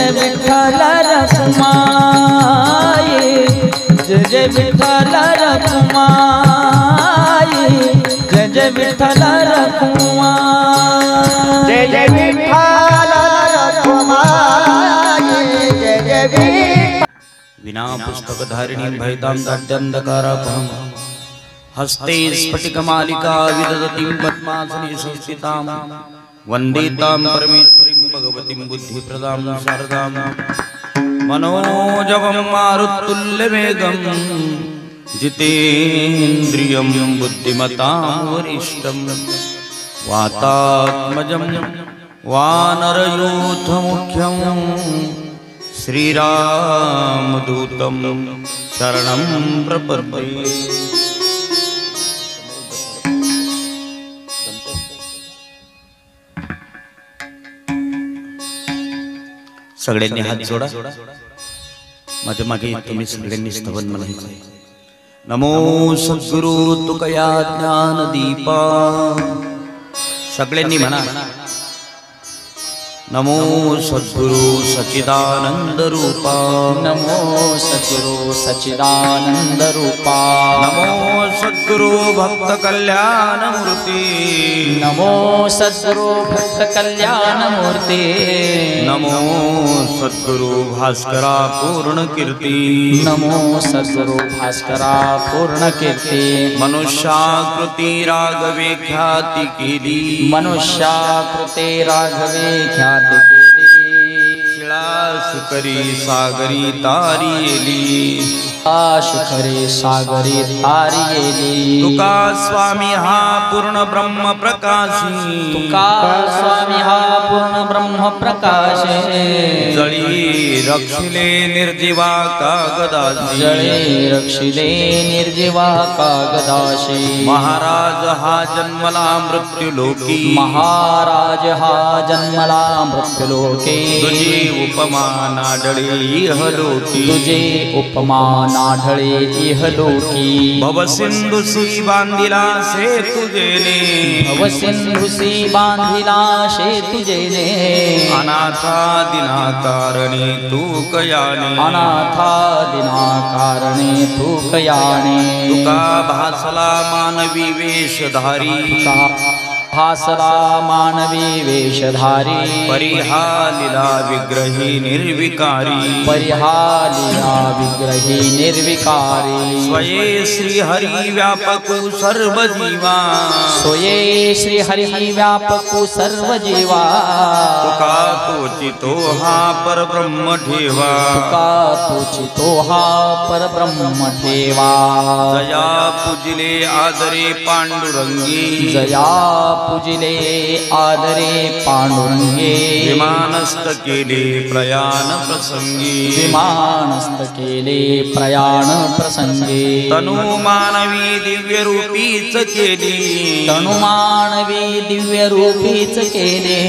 जय विठ्ठल रखुमाई, जय जय विठ्ठल रखुमाई, जय जय विठ्ठल रखुमाई, जय जय विठ्ठल रखुमाई, जय जय विठ्ठल। विना पुस्तक धारिणी भयतां दाड्यन्धकारापहं हस्ते स्फटिकमालिका विदधतीं पद्मासने संस्थितां वन्दे तां परमेश्वरीं भगवतीं बुद्धिप्रदां शारदां मनोजवं मारुतुल्यवेगं जितेन्द्रियं बुद्धिमतां वरिष्ठं वातात्मजं वानरयूथमुख्यं श्रीरामदूतं शरणं प्रपद्ये। सगळ्यांनी हात जोडा, माझ्या मागे तुम्ही सगळ्यांनी स्तवन म्हणायचं. नमो सद्गुरु तुकया ज्ञानदीपा. सगळ्यांनी म्हणा नमो सद्गुरु सच्चिदानंद रूपा. नमो सद्गुरु सच्चिदानंद रूपा. नमो सद्गुरु भक्त कल्याण मूर्ति. नमो सद्गुरु भक्त कल्याण मूर्ति. नमो सद्गुरु भास्करा पूर्ण कीर्ति. नमो सद्गुरु भास्करा पूर्ण कीर्ति. मनुष्याकृती राघवे ख्याती केली. मनुष्याकृते राघवे ख्याती शिखरी सागरी तारियेली. शिखरे सागरी तारियेली. तुका स्वामी हा पूर्ण ब्रह्म प्रकाशी. तुका स्वामी हा पूर्ण ब्रह्म प्रकाशे. जळी रक्षिले निर्जीवा कागदाशी. जळे रक्षिले निर्जीवा कागदाशी. महाराज हा जन्मला मृत्यू लोकी. महाराज हा जन्मला मृत्यू लोके. तुझी उपमा नाडळे इहलोकी. तुझे उपमा नाढळे इहलोकी. भवसिंधुसी बांधिला सेतु जेने. भवसिंधुसी बांधिला सेतु जेने. अनाथा दिना कारणे तू कयाने. अनाथा दिना कारणे तू कयाने. तुका भासला मानवी वेशधारी. भासला मानवी वेशधारी. परिहालिला विग्रही निर्विकारी. परिहालिला विग्रही निर्विकारी. स्वये श्री हरि व्यापक सर्व जीवा. सोये श्री हरि व्यापक सर्व जीवा. तुका तोचितो हा परब्रह्म ठेवा. तुका तोचितो हा परब्रह्म ठेवा. जया पूजिले आदरे पांडुरंगी. जया पूजिले आदरे पांडुरंगे. विमानस्थ केले प्रयाण प्रसंगी. विमानस्थ केले प्रयाण प्रसंगे. तनु मानवी दिव्य रूपीच केली. तनु मानवी दिव्य रूपीच केले.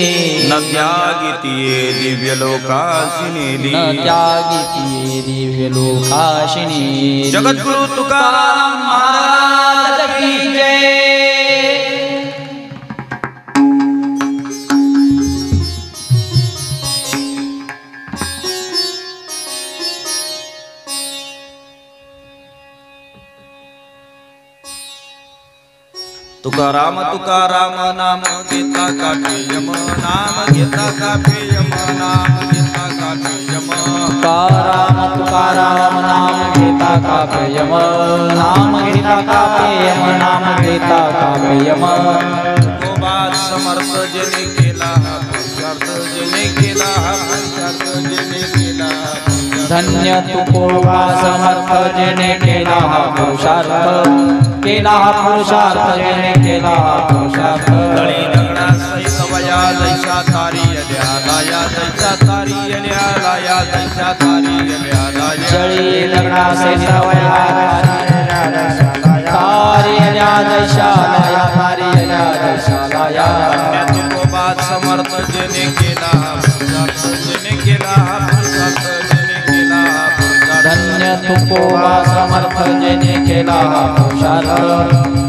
न त्यागितीये दिव्य लोकाशी नेली. न त्यागितीये दिव्य लोकाशिनी. जगद्गुरु तुकाराम महाराज की जय. तुकाराम तुकाराम नाम घेता काठे यम. नाम घेता काठे यम. नाम घेता काठे यम. तुकाराम तुकाराम नाम घेता कापे यम. नाम घेता कापे यम. नाम घेता कापे यम. तुकोबा समर्थ जने केला हा पुरुषार्थ. जने केला हा पुरुषार्थ. जने केला हा पुरुषार्थ. धन्य तुकोबा समर्थ जेने केला हा पुरुषार्थ. केला हा पुरुषार्थ जेने केला हा पुरुषार्थ. तळी दगडा सहित वया दैसा तारी लाया. दैसा तारी लाया. दैसा तारी लाया. जळी दगडा सहित वया तारी दैसा लाया. तारी दैसा लाया. धन्य तुकोबा समर्थ जेने केला हा पुरुषार्थ. जेने केला हा पुरुषार्थ. जेने केला हा पुरुषार्थ. धन्य तुकोबा समर्थ जेने केला हा पुरुषार्थ.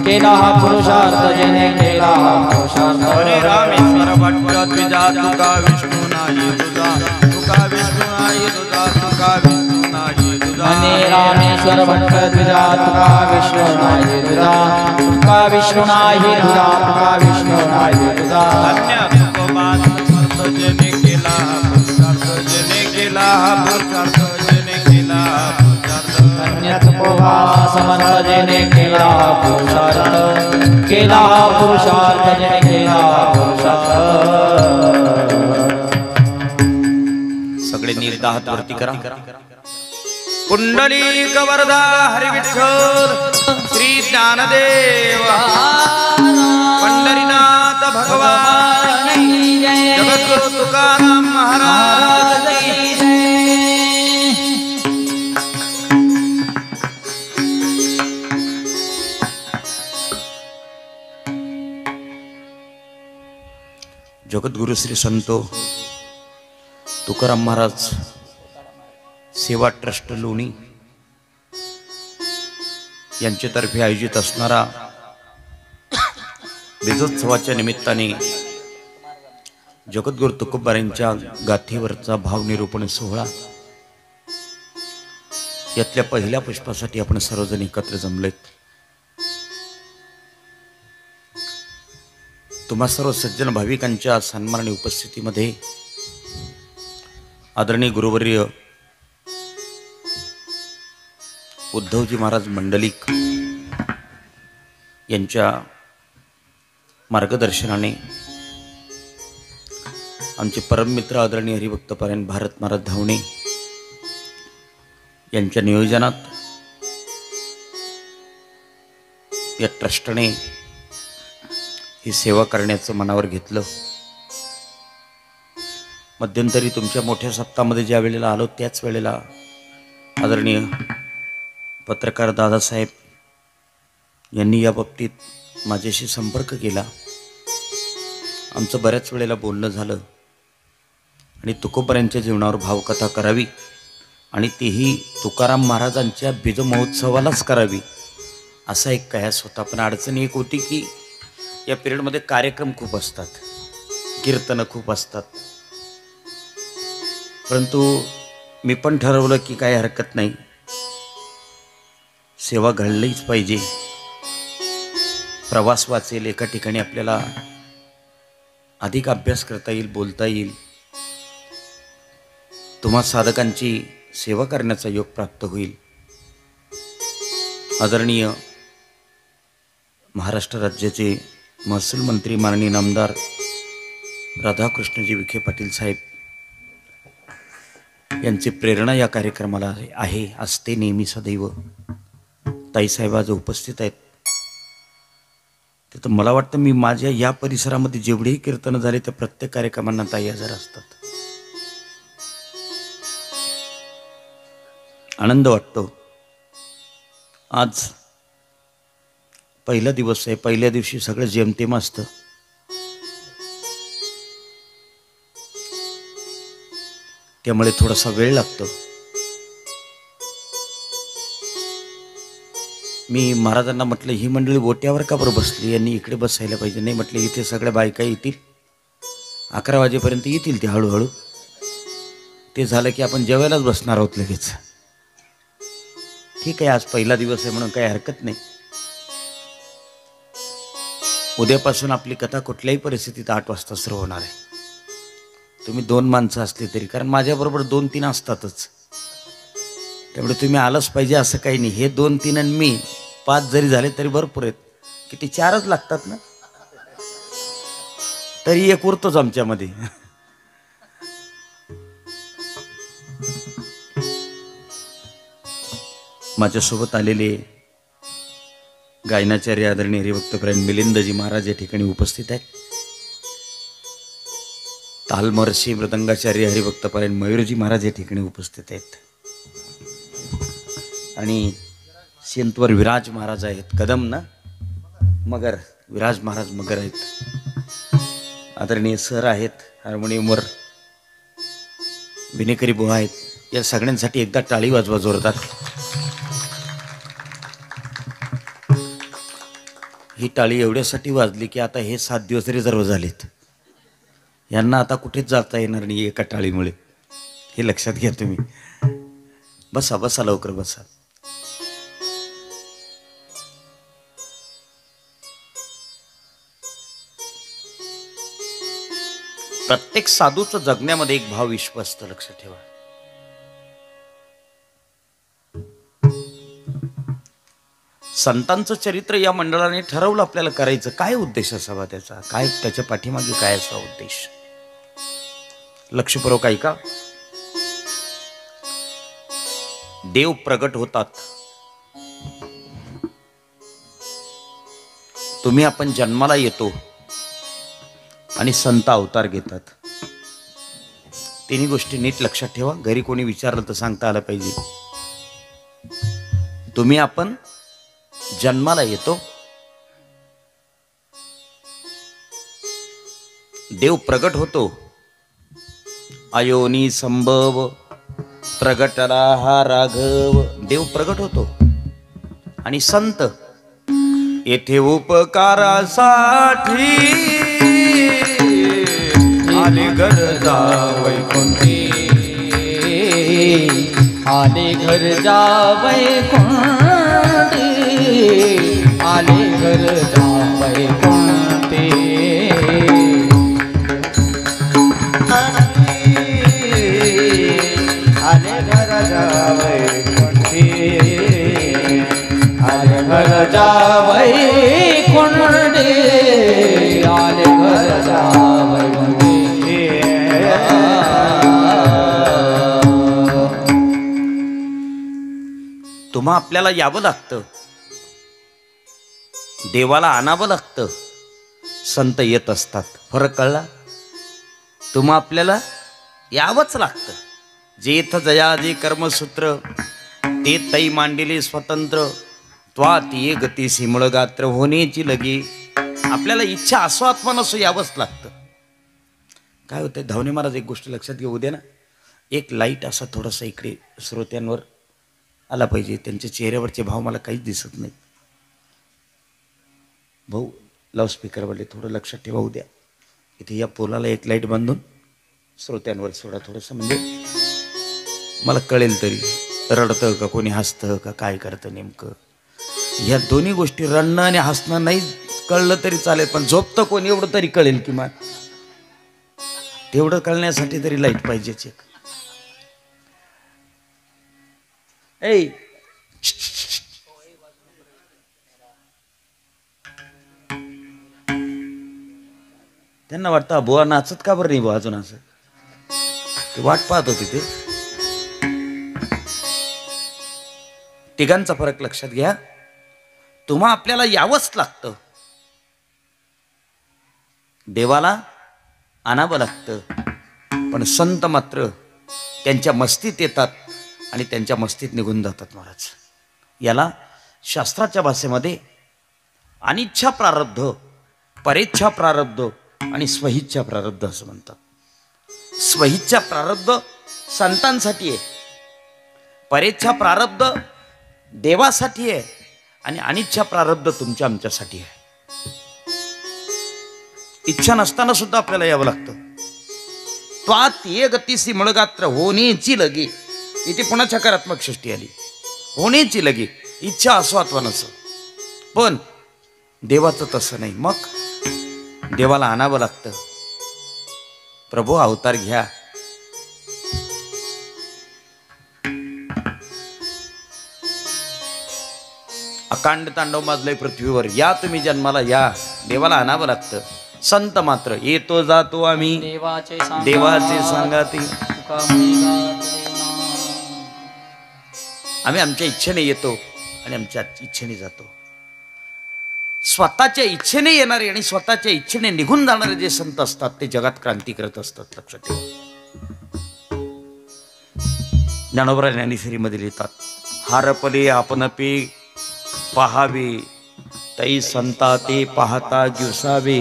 केला हा पुरुषार्थ जेने केला हा पुरुषार्थ. हरे रामेश्वर भट्ट द्विजा तुका विष्णू नाही तुझा. तुका विष्णू तुका विष्णू नाही तुझा मने रामेश्वर भट्ट तुझा तुका विष्णू नाही तुझा तुका विष्णू नाही तुझा तुका विष्णू नाही तुझा धन्य तुकोबा समर्थ जेने केला पुरुषार्थ जेने केला पुरुषार्थ जेने केला पुरुषार्थ धन्य तुकोबा समर्थ जेने केला पुरुषार्थ जेने केला पुरुषार्थ सगळे निर्धार हात वरती करा कुंडलिक वरदा हरी विठ्ठल श्री ज्ञानदेव पंढरीनाथ भगवान जगद्गुरु तुकाराम महाराज की जगद्गुरु श्री संतो तुकाराम महाराज सेवा ट्रस्ट लोणी यांच्यातर्फे आयोजित असणारा बेजोत्सवाच्या निमित्ताने जगद्गुरु तुकोबारांच्या गाथेवरचा भावनिरूपण सोहळा यातल्या पहिल्या पुष्पासाठी आपण सर्वजण एकत्र जमलेत। तुम्हा सर्व सज्जन भाविकांच्या सन्मान आणि उपस्थितीमध्ये आदरणीय गुरुवर्य उद्धवजी महाराज मंडलिक यांच्या मार्गदर्शनाने आमचे परममित्र आदरणीय हरिभक्तपरायण भारत महाराज धावणे यांच्या नियोजनात या ट्रस्टने ही सेवा करण्याचं मनावर घेतलं। मध्यंतरी तुमच्या मोठ्या सप्ताहामध्ये ज्या वेळेला आलो त्याच वेळेला आदरणीय पत्रकार दादासाहेब यांनी या बाबतीत माझ्याशी संपर्क केला। आमचं बऱ्याच वेळेला बोलणं झालं आणि तुकोबारांच्या जीवनावर भावकथा करावी आणि तीही तुकाराम महाराजांच्या बीज महोत्सवालाच करावी असा एक कयास होता। पण अडचण एक होती की या पिरियडमध्ये कार्यक्रम खूप असतात, कीर्तनं खूप असतात, परंतु मी पण ठरवलं की काही हरकत नाही, सेवा घडलीच पाहिजे, प्रवास वाचेल, एका ठिकाणी आपल्याला अधिक अभ्यास करता येईल, बोलता येईल, तुम्हा साधकांची सेवा करण्याचा योग प्राप्त होईल। आदरणीय महाराष्ट्र राज्याचे महसूल मंत्री माननीय नामदार राधाकृष्णजी विखे पाटील साहेब यांची प्रेरणा या कार्यक्रमाला आहे, असते नेहमी सदैव। ताईसाहेब आज उपस्थित आहेत, तर मला वाटतं मी माझ्या या परिसरामध्ये जेवढेही कीर्तन झाले त्या प्रत्येक कार्यक्रमांना ताई हजर असतात। आनंद वाटतो। आज पहिला दिवस आहे, पहिल्या दिवशी सगळं जेमतेम असतं, त्यामुळे थोडासा वेळ लागतो। मी महाराजांना म्हटलं ही मंडळी बोट्यावर का बरं बसली, यांनी इकडे बसायला पाहिजे। नाही म्हटलं इथे सगळ्या बायका येतील, 11 वाजेपर्यंत येतील ते हळूहळू, ते झालं की आपण जेवायलाच बसणार आहोत लगेच। ठीक आहे, आज पहिला दिवस आहे म्हणून काही हरकत नाही। उद्यापासून आपली कथा कुठल्याही परिस्थितीत 8 वाजता सुरू होणार आहे। तुम्ही 2 माणसं असली तरी, कारण माझ्याबरोबर 2-3 असतातच, त्यामुळे तुम्ही आलंच पाहिजे असं काही नाही। हे 2-3 आणि मी 5 जरी झाले तरी भरपूर आहेत, किती 4च लागतात ना, तरी एक उरतोच आमच्यामध्ये। माझ्यासोबत आलेले गायनाचार्य आदरणीय हरिभक्तपरायण मिलिंदजी महाराज या ठिकाणी उपस्थित आहेत। तालमर्षी मृदंगाचार्य हरिभक्तपरायण मयूरजी महाराज या ठिकाणी उपस्थित आहेत आणि सेंतवर विराज महाराज आहेत, कदम ना मगर विराज महाराज मगर आहेत। आदरणीय सर आहेत हार्मोनियमवर, विनेकरी बुवा आहेत। या सगळ्यांसाठी एकदा टाळी वाजवा जोरदार। ही टाळी एवढ्यासाठी वाजली की आता हे 7 दिवस रिझर्व झालेत, यांना आता कुठेच जाता येणार नाही एका टाळीमुळे, हे लक्षात घ्या तुम्ही। बसा बसा, लवकर बसा. प्रत्येक साधूचं जगण्यामध्ये एक भाव विश्व असतं, लक्षात ठेवा. संतांचं चरित्र या मंडळाने ठरवलं आपल्याला करायचं. काय उद्देश असावा त्याचा, काय त्याच्या पाठीमागे काय असावा उद्देश, लक्षपूर्वक ऐका. देव प्रगट होतात. तुम्ही आपण जन्माला येतो आणि संत अवतार घेतात. तिन्ही गोष्टी नीट लक्षात ठेवा. घरी कोणी विचारलं तर सांगता आलं पाहिजे. तुम्ही आपण जन्माला येतो, देव प्रगट होतो, अयोनी संभव प्रगटला हा राघव. देव प्रगट होतो आणि संत येथे उपकारासाठी आले गरजा वैकुंठी, आले घर जा वैकुंठी, आले घर जा वैकुंठी. आले घर जावै कुंठी, आले घर जा वैकुंठी, आले घर जा वैकुंठी. तुम्हा आपल्याला यावं लागतं, देवाला आणावं लागतं, संत येत असतात. फरक कळला? तुम्हा आपल्याला यावंच लागतं. जेथ जयाजी कर्मसूत्र ते तै मांडिले स्वतंत्र, त्वा तिये गती सिमळ गात्र होण्याची लगी. आपल्याला इच्छा असो अथवा नसो यावंच लागतं. काय होतंय धावणे महाराज, एक गोष्ट लक्षात घेऊ द्या ना. एक लाईट असा थोडासा इकडे श्रोत्यांवर आला पाहिजे. त्यांच्या चेहऱ्यावरचे भाव मला काहीच दिसत नाही. भाऊ लाऊडस्पीकरवरले थोडं लक्षात ठेवा. उद्या इथे या पोलाला एक लाईट बांधून श्रोत्यांवर सोडा थोडंसं, म्हणजे मला कळेल तरी रडतं का कोणी हसतं का काय करतं नेमकं. ह्या दोन्ही गोष्टी, रडणं आणि हसणं नाही कळलं तरी चालेल, पण झोपतं कोण एवढं तरी कळेल किमान. तेवढं कळण्यासाठी तरी लाईट पाहिजेच एक. ऐ त्यांना वाटतं बुवा नाचत का बरं नाही बुवा अजून, असं ते वाट पाहत होते ते. तिघांचा फरक लक्षात घ्या. तुम्हा आपल्याला यावंच लागतं, देवाला आणावं लागतं, पण संत मात्र त्यांच्या मस्तीत येतात आणि त्यांच्या मस्तीत निघून जातात महाराज. याला शास्त्राच्या भाषेमध्ये अनिच्छा प्रारब्ध, परेच्छा प्रारब्ध आणि स्वइच्छा प्रारब्ध असं म्हणतात. स्वइच्छा प्रारब्ध संतांसाठी आहे, परेच्छा प्रारब्ध देवासाठी आहे आणि अनिच्छा प्रारब्ध तुमच्या आमच्यासाठी आहे. इच्छा नसताना सुद्धा आपल्याला यावं लागतं. त्वा तिये गतीसी मळगात्र होण्याची लगी. इथे पुन्हा सकारात्मक सृष्टी आली. होण्याची लगी, इच्छा असो अथवा नसो. पण देवाचं तसं नाही. मग देवाला आणावं लागतं. प्रभू अवतार घ्या. अकांड तांडव माजलंय पृथ्वीवर, या तुम्ही जन्माला या. देवाला आणावं लागतं. संत मात्र येतो जातो आम्ही देवाचे सांगाती. आम्ही आमच्या इच्छेने येतो आणि आमच्या इच्छेने जातो. स्वतःच्या इच्छेने येणारे आणि स्वतःच्या इच्छेने निघून जाणारे जे संत असतात ते जगात क्रांती करत असतात. लक्षात ठेवा. ज्ञानोबा ज्ञानेश्वरीमध्ये लिहितात, हारपले आपणपे पहावे तै संता ते पाहता दिवसावे,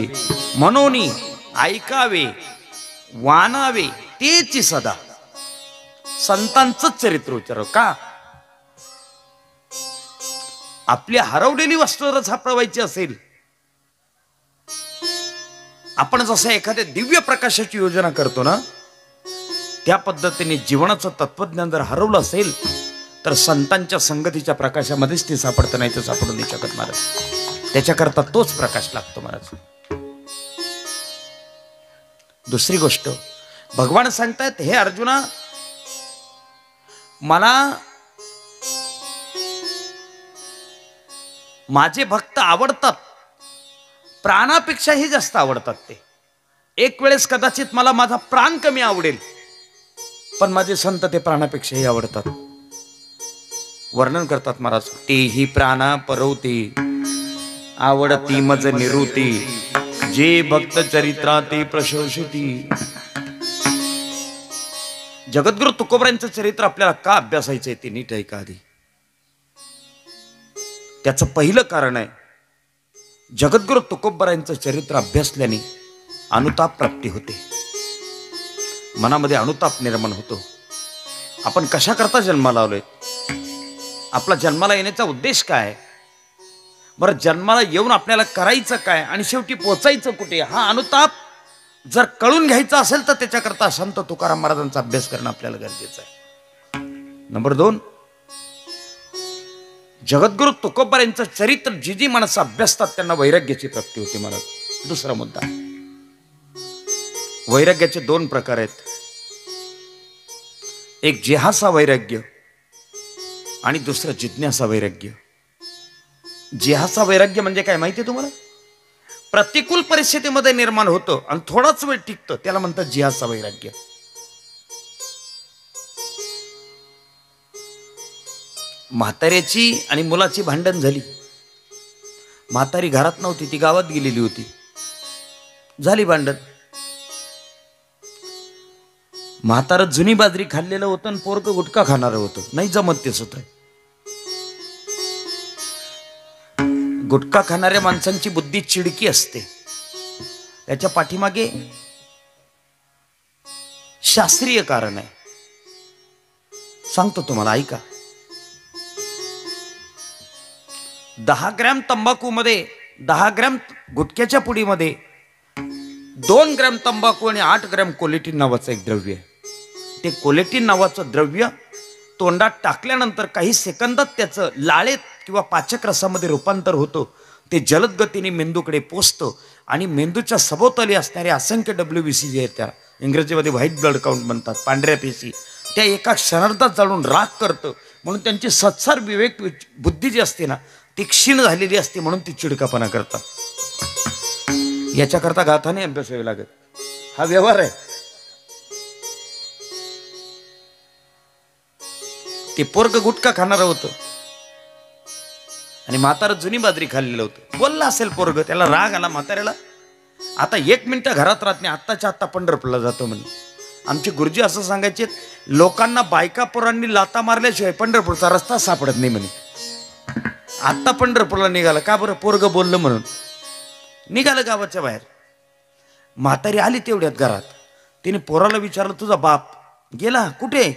मनोनी ऐकावे वानावे तेची सदा. संतांचं चरित्र उच्चार का? आपली हरवलेली वस्तू जर सापडवायची असेल, आपण जसं एखाद्या दिव्य प्रकाशाची योजना करतो ना, त्या पद्धतीने जीवनाचं तत्वज्ञान जर हरवलं असेल तर संतांच्या संगतीच्या प्रकाशामध्येच ते सापडतं, नाही तर सापडू नाही शकत महाराज. त्याच्याकरता तोच प्रकाश लागतो महाराज. दुसरी गोष्ट भगवान सांगतायत, हे अर्जुना, मला माझे भक्त आवडतात, प्राणापेक्षाही जास्त आवडतात. ते एक वेळेस कदाचित मला माझा प्राण कमी आवडेल, पण माझे संत ते प्राणापेक्षाही आवडतात. वर्णन करतात महाराज, तेही प्राणा परवती आवडती मज निरुती, जे भक्त चरित्रा ते प्रशंसिती. जगद्गुरु तुकोबरांचं चरित्र आपल्याला का अभ्यासायचंय ते नीट ऐका आधी. त्याचं पहिलं कारण आहे, जगद्गुरु तुकोबरांचं चरित्र अभ्यासल्याने अनुताप प्राप्ती होते, मनामध्ये अनुताप निर्माण होतो. आपण कशा करता जन्माला आलोय, आपला जन्माला येण्याचा उद्देश काय, बरं जन्माला येऊन आपल्याला करायचं काय आणि शेवटी पोचायचं कुठे, हा अनुताप जर कळून घ्यायचा असेल तर त्याच्याकरता संत तुकाराम महाराजांचा अभ्यास करणं आपल्याला गरजेचं आहे. नंबर 2, जगद्गुरु तुकोबर यांचं चरित्र जी जी माणसं अभ्यासतात त्यांना वैराग्याची प्राप्ती होते महाराज. दुसरा मुद्दा, वैराग्याचे 2 प्रकार आहेत. एक जिहासा वैराग्य आणि दुसरं जिज्ञासा वैराग्य. जिहासा वैराग्य म्हणजे काय माहिती आहे तुम्हाला? प्रतिकूल परिस्थितीमध्ये निर्माण होतं आणि थोडाच वेळ टिकतं, त्याला म्हणतात जिहासा वैराग्य. म्हाताऱ्याची आणि मुलाची भांडण झाली. म्हातारी घरात नव्हती, ती गावात गेलेली होती. झाली भांडण. म्हातारं जुनी बाजरी खाल्लेलं होतं आणि पोरगं गुटखा खाणारं होतं. नाही जमत ते सुद्धा. गुटखा खाणाऱ्या माणसांची बुद्धी चिडकी असते, त्याच्या पाठीमागे शास्त्रीय कारण आहे. सांगतो तुम्हाला, ऐका. 10 ग्रॅम तंबाखूमध्ये, 10 ग्रॅम गुटख्याच्या पुडीमध्ये 2 ग्रॅम तंबाखू आणि 8 ग्रॅम कोलेटिन नावाचं एक द्रव्य आहे. ते कोलेटिन नावाचं द्रव्य तोंडात टाकल्यानंतर काही सेकंदात त्याचं लाळेत किंवा पाचक रसामध्ये रूपांतर होतं. ते जलद गतीने मेंदूकडे पोचतं आणि मेंदूच्या सभोवताली असणारे असंख्य WBC जे आहेत, त्या इंग्रजीमध्ये व्हाईट ब्लड काउंट म्हणतात, पांढऱ्या पेशी, त्या एका क्षणार्धात जाळून राख करतं. म्हणून त्यांची सत्सार विवेक बुद्धी जी असते ना, ती क्षीण झालेली असते, म्हणून ती चिडकापणा करतात. याच्याकरता गाथाने अभ्यास व्हावा लागत. हा व्यवहार आहे. ते पोरग गुटखा खाणार होतं आणि म्हातारा जुनी बाजरी खाल्लेलं होतं. बोलला असेल पोरग, त्याला राग आला म्हाताऱ्याला. आता 1 मिनिट घरात राहत नाही, आत्ताच्या आत्ता पंढरपूरला जातो म्हणे. आमचे गुरुजी असं सांगायचे, लोकांना बायका पोरांनी लाता मारल्याशिवाय पंढरपूरचा रस्ता सापडत नाही म्हणे. आत्ता पंढरपूरला निघाला का बरं? पोरग बोललं म्हणून निघालं गावाच्या बाहेर. म्हातारी आली तेवढ्यात घरात. तिने पोराला विचारलं, तुझा बाप गेला कुठे?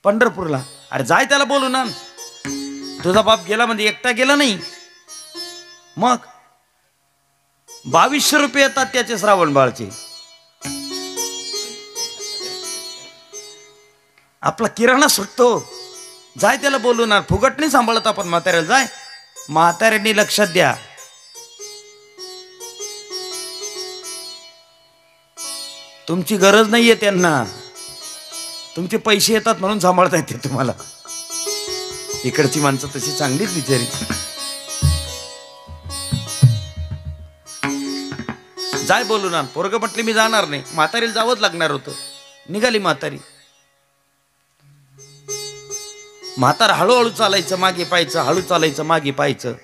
पंढरपूरला. अरे जाय त्याला बोलून आण. तुझा बाप गेला म्हणजे एकटा गेला नाही, मग 2200 रुपये येतात त्याचे श्रावण बाळचे. आपला किराणा सुटतो. जाय त्याला बोलून आण. फुगट नाही सांभाळत आपण म्हाताऱ्याला. जाय. म्हाताऱ्यांनी लक्षात द्या, तुमची गरज नाहीये त्यांना, तुमचे पैसे येतात म्हणून सांभाळता येते तुम्हाला. इकडची माणसं तशी चांगलीच बिचारी. जाय बोलून आण. पोरग म्हटले मी जाणार नाही. म्हातारीला जावंच लागणार होतं. निघाली म्हातारी. म्हातारा हळूहळू चालायचं, मागे पाहायचं, हळू चालायचं, मागे पाहायचं.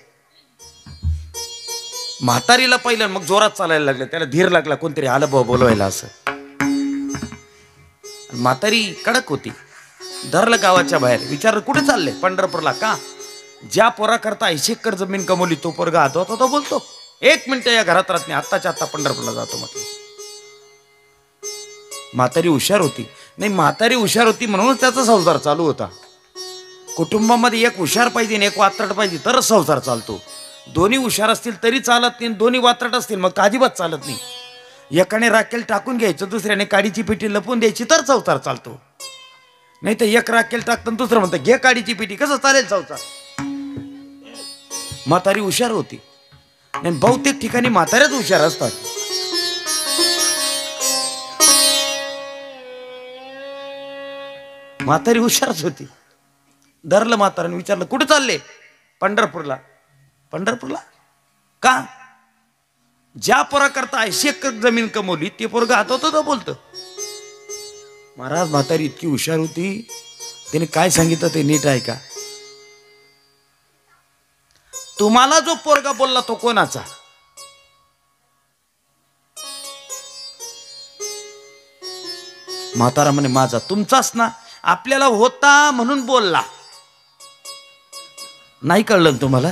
म्हातारीला पाहिलं, मग जोरात चालायला लागलं. त्याला धीर लागला, कोणतरी आलं बाबा बोलवायला असं. म्हातारी कडक होती. धरलं गावाच्या बाहेर. विचारलं कुठे चालले? पंढरपूरला. का? ज्या पोराकरता 80 एकर जमीन कमवली तो पोरगा आता होता तो बोलतो 1 मिनिट या घरात राहत नाही, आत्ताच्या आत्ता पंढरपूरला जातो म्हटलं. म्हातारी हुशार होती. नाही, म्हातारी हुशार होती म्हणूनच त्याचा संसार चालू होता. कुटुंबामध्ये एक हुशार पाहिजे आणि एक वात्रट पाहिजे तरच संसार चालतो. दोन्ही हुशार असतील तरी चालत नाही, दोन्ही वात्रट असतील मग अजिबात चालत नाही. एकाने राखेल टाकून घ्यायचं, दुसऱ्याने काडीची पेटी लपवून द्यायची तर संसार चालतो. नाही तर एक राखेल टाकतं दुसरं म्हणतं घे काडीची पिठी. कसं चालेल संसार? म्हातारी हुशार होती आणि बहुतेक ठिकाणी म्हाताऱ्याच हुशार असतात. म्हातारी हुशारच होती. धरलं म्हाताऱ्याने, विचारलं कुठे चालले? पंढरपूरला. पंढरपूरला का? ज्या पोरा करता 80 एकर जमीन कमवली ते पोरग हात होतं बोलतं. महाराज म्हातारी इतकी हुशार होती, त्याने काय सांगितलं ते नीट ऐका. तुम्हाला जो पोरगा बोलला तो कोणाचा? म्हातारा म्हणे माझा. तुमचाच ना? आपल्याला होता म्हणून बोलला. नाही कळलं तुम्हाला?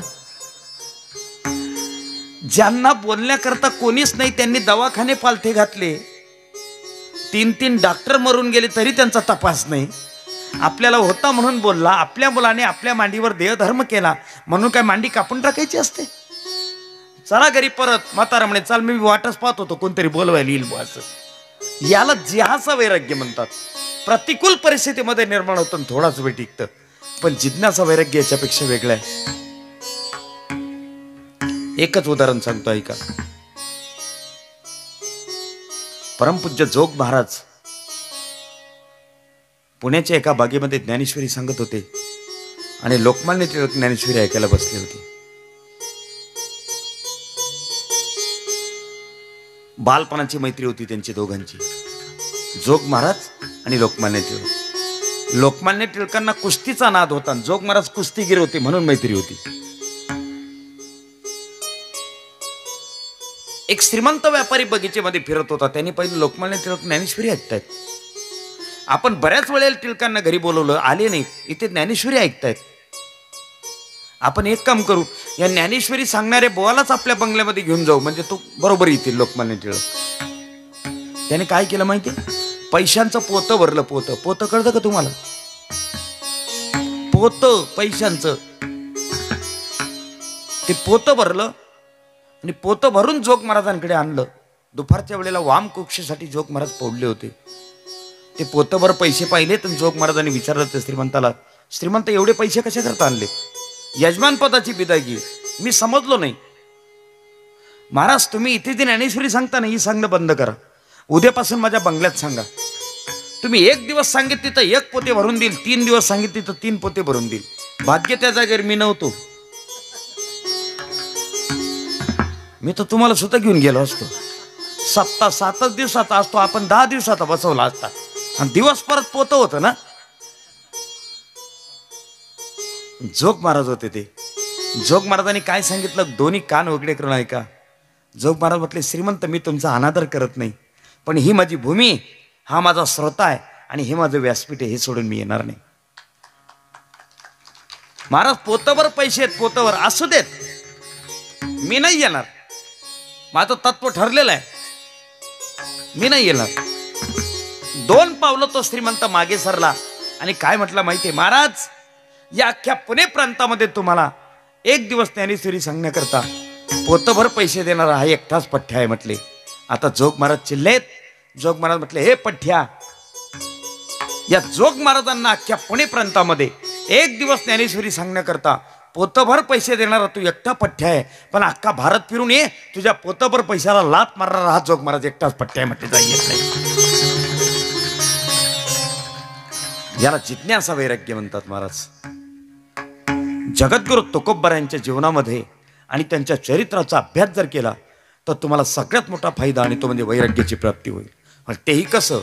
ज्यांना बोलण्याकरता कोणीच नाही त्यांनी दवाखाने पालथे घातले, 3 डॉक्टर मरून गेले तरी त्यांचा तपास नाही. आपल्याला होता म्हणून बोलला. आपल्या मुलाने आपल्या मांडीवर देहधर्म केला म्हणून काय मांडी कापून टाकायची असते? चला घरी परत. म्हातारा म्हणे चाल मी वाटच पाहत होतो कोणतरी बोलवायला येईल असं. याला जिहाचं वैराग्य म्हणतात. प्रतिकूल परिस्थितीमध्ये निर्माण होतं थोडाच वेळ टिकतं, पण जिज्ञासा वैराग्य याच्यापेक्षा वेगळं आहे. एकच उदाहरण सांगतो ऐका. परमपूज्य जोग महाराज पुण्याच्या एका बागेमध्ये ज्ञानेश्वरी सांगत होते आणि लोकमान्य टिळक ज्ञानेश्वरी ऐकायला बसले होते. बालपणाची मैत्री होती त्यांची दोघांची, जोग महाराज आणि लोकमान्य टिळक. लोकमान्य टिळकांना कुस्तीचा नाद होता, जोग महाराज कुस्तीगीर होते म्हणून मैत्री होती. एक श्रीमंत व्यापारी बगीचेमध्ये फिरत होता. त्यांनी पहिले लोकमान्य टिळक ज्ञानेश्वरी ऐकतायत. आपण बऱ्याच वेळेला टिळकांना घरी बोलवलं, आले नाही, इथे ज्ञानेश्वरी ऐकतायत. आपण एक काम करू, या ज्ञानेश्वरी सांगणारे बोवालाच आपल्या बंगल्यामध्ये घेऊन जाऊ, म्हणजे तो बरोबर येतील लोकमान्य टिळक. त्याने काय केलं माहिती? पैशांचं पोतं भरलं. पोतं कळतं का तुम्हाला? पोतं पैशांचं. ते पोतं भरलं आणि पोतं भरून जोग महाराजांकडे आणलं. दुपारच्या वेळेला वाम कुक्षेसाठी जोग महाराज पडले होते. ते पोतभर पैसे पाहिले तर जोग महाराजांनी विचारलं ते श्रीमंताला, श्रीमंत एवढे पैसे कशा करता आणले? यजमान पदाची बिदागी. मी समजलो नाही. महाराज तुम्ही इथे जी ज्ञानेश्वरी सांगता ना, ही सांगणं बंद करा. उद्यापासून माझ्या बंगल्यात सांगा. तुम्ही 1 दिवस सांगितले तर 1 पोते भरून देईल, 3 दिवस सांगितले तर 3 पोते भरून देईल. भाग्य त्या जागेवर मी नव्हतो. मी तर तुम्हाला सुद्धा घेऊन गेलो असतो. 7 दिवसाचा असतो, आपण 10 दिवसाचा बसवला असता आणि दिवस परत पोतं होतं ना. जोग महाराज होते ते. जोग महाराजांनी काय सांगितलं? दोन्ही कान उघडे करून ऐका. जोग महाराज म्हटले, श्रीमंत मी तुमचा अनादर करत नाही, पण ही माझी भूमी, हा माझा श्रोता आहे आणि हे माझं व्यासपीठ आहे, हे सोडून मी येणार नाही. महाराज पोतभर पैसे आहेत, पोतभर असू देत, मी नाही येणार. माझं तत्व ठरलेलं आहे, मी नाही येणार. 2 पावलं तो श्रीमंत मागे सरला आणि काय म्हटलं माहितीये? महाराज या अख्ख्या पुणे प्रांतामध्ये तुम्हाला 1 दिवस ज्ञानेश्वरी सांगण्याकरता पोतभर पैसे देणारा हा एकटाच पठ्ठ्या आहे म्हटले. आता जोग महाराज चिल्लेत. जोग महाराज म्हटले, हे पठ्ठ्या, या जोग महाराजांना अख्ख्या पुणे प्रांतामध्ये 1 दिवस ज्ञानेश्वरी सांगण्याकरता पोतभर पैसे देणारा तू एकटा पठ्ठ्या आहे, पण अख्खा भारत फिरून ये, तुझ्या पोतभर पैशाला लात मारणारा हा जोग महाराज एकटाच पठ्ठ्या आहे म्हटले. जाई येत नाही. याला जिज्ञासा वैराग्य म्हणतात महाराज. जगद्गुरु तुकोबरायांच्या जीवनामध्ये आणि त्यांच्या चरित्राचा अभ्यास जर केला तर तुम्हाला सगळ्यात मोठा फायदा आणि तो म्हणजे वैराग्याची प्राप्ती होईल. पण तेही कसं?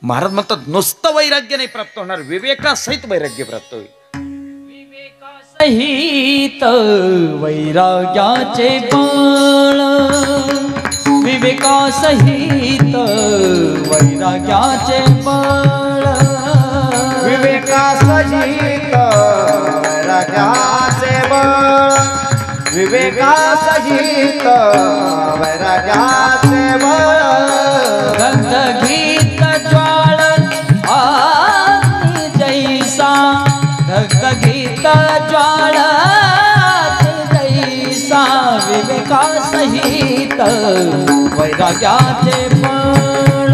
महाराज म्हणतात नुसतं वैराग्य नाही प्राप्त होणार, विवेकासहित वैराग्य प्राप्त होईल. विवेकासहित वैराग्याचे बाळ, विवेकासहित वैराग्याचे बाळ, विवेकासहित वैराग्याचे बळ, विवेकासहित वैराग्याचे बळ. गंधगीत ज्वाळन आग्नी जैसा, गंधगीत ज्वाळन जैसा, विवेकासहित वैराग्याचे बळ,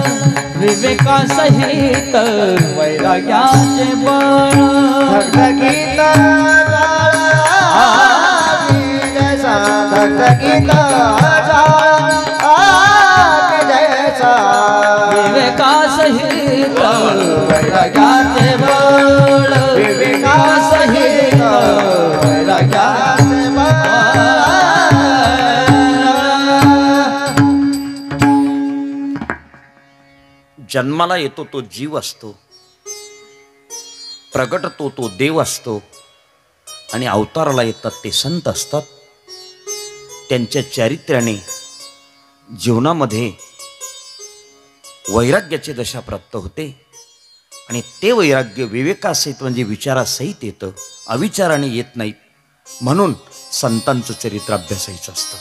विवेका सहित वैराग्याचे बळ धगधगीत जैसा धगधगीत जैसा विवेका सहित वैराग्याचे बळ विवेका सहित वैराग्याचे बळ जन्माला येतो तो जीव असतो, प्रगटतो तो देव असतो आणि अवताराला येतात ते संत असतात. त्यांच्या चारित्र्याने जीवनामध्ये वैराग्याची दशा प्राप्त होते आणि ते वैराग्य विवेकासहित म्हणजे विचारासहित येतं, अविचाराने येत नाहीत. म्हणून संतांचं चरित्र अभ्यासायचं असतं,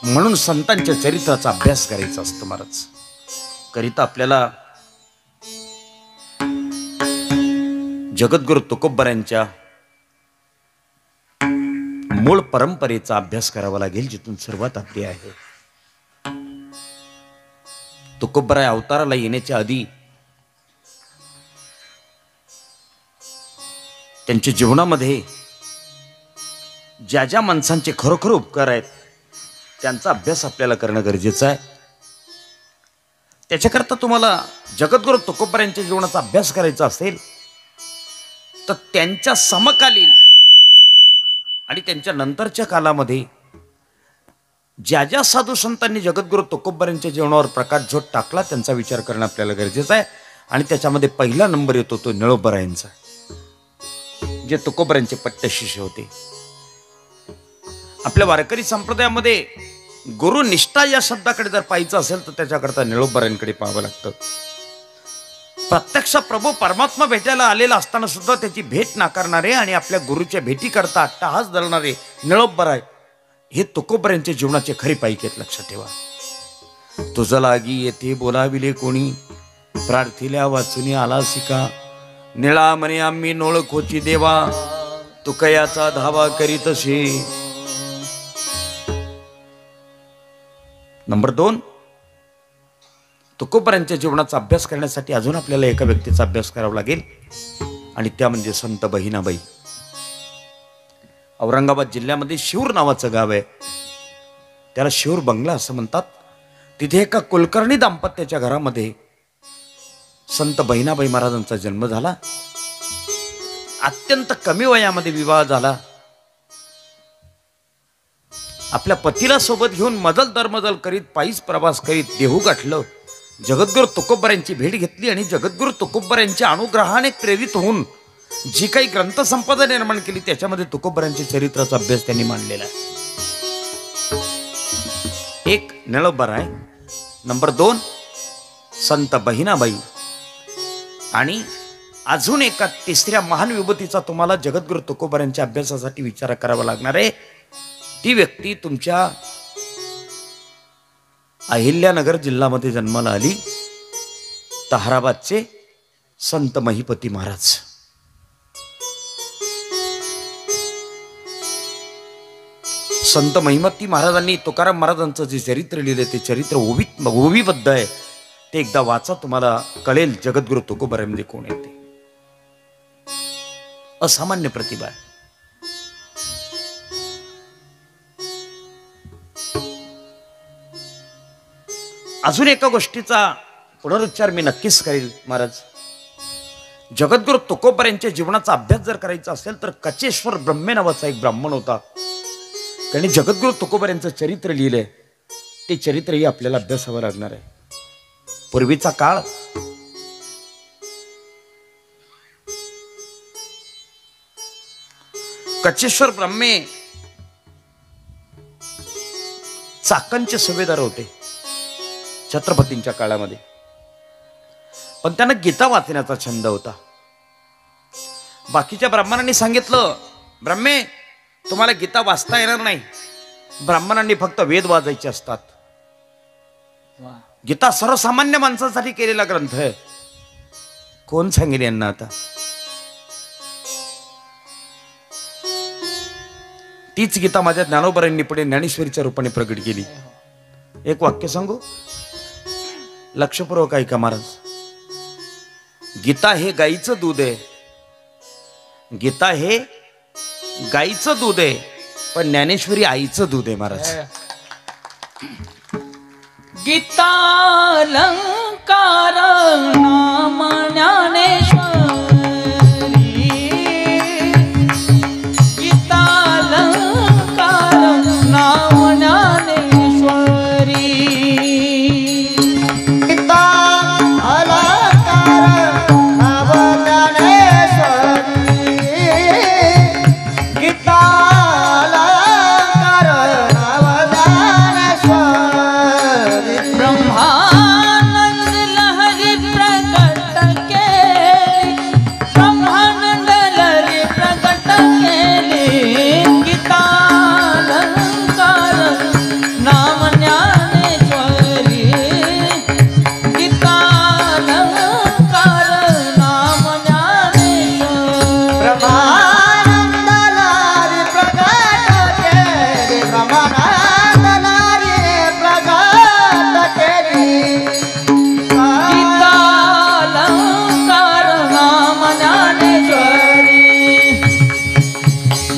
म्हणून संतांच्या चरित्राचा अभ्यास करायचा असतो. महाराज करिता आपल्याला जगद्गुरु तुकोबरायांच्या मूळ परंपरेचा अभ्यास करावा लागेल, जिथून सुरुवात आपली आहे. तुकोबराय अवताराला येण्याच्या आधी त्यांच्या जीवनामध्ये ज्या ज्या माणसांचे खरोखर उपकार आहेत त्यांचा अभ्यास आपल्याला करणं गरजेचं आहे. त्याच्याकरता तुम्हाला जगद्गुरु तुकोबरायांच्या जीवनाचा अभ्यास करायचा असेल तर त्यांच्या समकालीन आणि त्यांच्या नंतरच्या कालामध्ये ज्या ज्या साधू संतांनी जगद्गुरु तुकोबरायांच्या जीवनावर प्रकाशझोत टाकला त्यांचा विचार करणं आपल्याला गरजेचं आहे. आणि त्याच्यामध्ये पहिला नंबर येतो तो निळोबरायांचा, जे तुकोबरायांचे पट्टशिष्य होते. आपल्या वारकरी संप्रदायामध्ये गुरुनिष्ठा या शब्दाकडे जर पाहायचं असेल तर त्याच्याकरता निळोबरायांकडे पाहावं लागतं. प्रत्यक्ष प्रभू परमात्मा भेटायला आलेला असताना सुद्धा त्याची भेट नाकारणारे आणि आपल्या गुरुच्या भेटीकरता अट्टहास धरणारे निळोबराय हे तुकोबरायांच्या जीवनाचे खरे पाईक आहेत. लक्षात ठेवा. तुझं लागी येथे बोलाविले कोणी, प्रार्थिल्या वाचुनी आला सिका, निळा म्हणे आम्ही नोळखोची देवा, तुकयाचा धावा करीतसे. नंबर 2, तुकोबरायांच्या जीवनाचा अभ्यास करण्यासाठी अजून आपल्याला एका व्यक्तीचा अभ्यास करावा लागेल आणि त्या म्हणजे संत बहिणाबाई. औरंगाबाद जिल्ह्यामध्ये शिऊर नावाचं गाव आहे, त्याला शिऊर बंगला असं म्हणतात. तिथे एका कुलकर्णी दाम्पत्याच्या घरामध्ये संत बहिणाबाई महाराजांचा जन्म झाला. अत्यंत कमी वयामध्ये विवाह झाला. आपल्या पतीला सोबत घेऊन मजल दरमजल करीत पायीच प्रवास करीत देहू गाठलं. जगद्गुरु तुकोबरायांची भेट घेतली आणि जगद्गुरु तुकोबरायांच्या अनुग्रहाने प्रेरित होऊन जी काही ग्रंथसंपदा निर्माण केली त्याच्यामध्ये तुकोबरायांच्या चरित्राचा अभ्यास त्यांनी मांडलेला आहे. एक निळोबराय, नंबर 2 संत बहिणाबाई आणि अजून एका तिसऱ्या महान विभूतीचा तुम्हाला जगद्गुरु तुकोबरायांच्या अभ्यासासाठी विचार करावा लागणार आहे. ती व्यक्ती तुमच्या अहिल्यानगर जिल्ह्यामध्ये जन्माला आली, ताहराबादचे संत महिपती महाराज. संत महिपती महाराजांनी तुकाराम महाराजांचं जे चरित्र लिहिले ते चरित्र ओवीबद्ध आहे. ते एकदा वाचा, तुम्हाला कळेल जगद्गुरु तुकोबरायांमध्ये कोण येते. असामान्य प्रतिभा आहे. अजून एका गोष्टीचा पुनरुच्चार मी नक्कीच करेल. महाराज जगद्गुरु तुकोबरायांच्या जीवनाचा अभ्यास जर करायचा असेल तर कचेश्वर ब्रह्मे नावाचा एक ब्राह्मण होता. त्यांनी जगद्गुरु तुकोबरायांचं चरित्र लिहिलंय. ते चरित्रही आपल्याला अभ्यासावं लागणार आहे. पूर्वीचा काळ कचेश्वर ब्रह्मे चाकणचे सुभेदार होते छत्रपतींच्या काळामध्ये, पण त्यांना गीता वाचण्याचा छंद होता. बाकीच्या ब्राह्मणांनी सांगितलं, ब्रह्मे तुम्हाला गीता वाचता येणार नाही, ब्राह्मणांनी फक्त वेद वाजायचे असतात. गीता सर्वसामान्य माणसासाठी केलेला ग्रंथ आहे. कोण सांगेल यांना आता? तीच गीता माझ्या ज्ञानोबरांनी पुढे ज्ञानेश्वरीच्या रूपाने प्रकट केली. एक वाक्य सांगू, लक्षपूर्वक ऐका महाराज. गीता हे गाईचं दूध आहे. गीता हे गाईचं दूध आहे, पण ज्ञानेश्वरी आईचं दूध आहे महाराज. गीतालंकार नाम ज्ञानेश्वरी. गीतालंकार नाम ज्ञानेश्वरी. गीता अलंकार नाम ज्ञानेश्वरी. गीता अलंकार नाम ज्ञानेश्वरी. ब्रह्मानंद लहरी प्रकट केली. ब्रह्मानंद लहरी प्रकट केली. गीतालंकार नाम ज्ञानेश्वरी. गीतालंकार नाम ज्ञानेश्वरी. ब्रह्मानंद लारी प्रगट केली. ब्रह्मानंद लारी प्रगट केली. गीतालंकार नाम ज्ञानेश्वरी.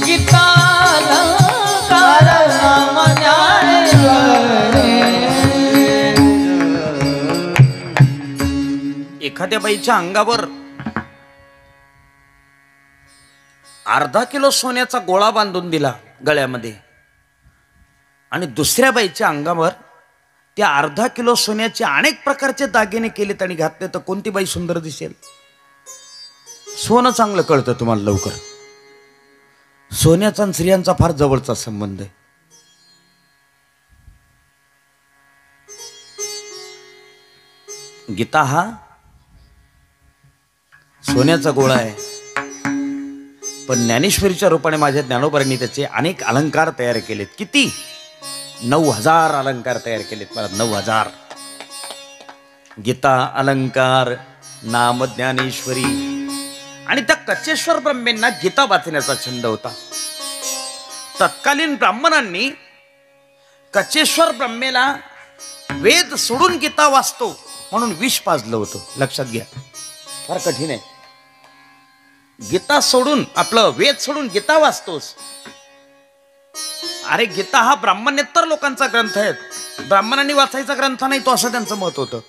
गीतालंकार नाम ज्ञानेश्वरी. एखाद्या बाईच्या अंगावर अर्धा किलो सोन्याचा गोळा बांधून दिला गळ्यामध्ये, आणि दुसऱ्या बाईच्या अंगावर त्या अर्धा किलो सोन्याचे अनेक प्रकारचे दागिने केलेत आणि घातले, तर कोणती बाई सुंदर दिसेल? सोनं चांगलं कळतं तुम्हाला लवकर. सोन्याचा आणि स्त्रियांचा फार जवळचा संबंध आहे. गीता हा सोन्याचा गोळा आहे, पण ज्ञानेश्वरीच्या रूपाने माझ्या ज्ञानोबांनी त्याचे अनेक अलंकार तयार केलेत. किती? 9,000 अलंकार तयार केलेत मला. 9,000. गीता अलंकार नाम ज्ञानेश्वरी. आणि त्या कचेश्वर ब्रह्मेंना गीता वाचण्याचा छंद होता. तत्कालीन ब्राह्मणांनी कचेश्वर ब्रह्मेला वेद सोडून गीता वाचतो म्हणून विष पाजलं होतं. लक्षात घ्या, फार कठीण आहे. गीता सोडून, आपलं वेद सोडून गीता वाचतोस. अरे गीता हा ब्राह्मणेतर लोकांचा ग्रंथ आहे, ब्राह्मणांनी वाचायचा ग्रंथ नाही तो, असं त्यांचं मत होतं.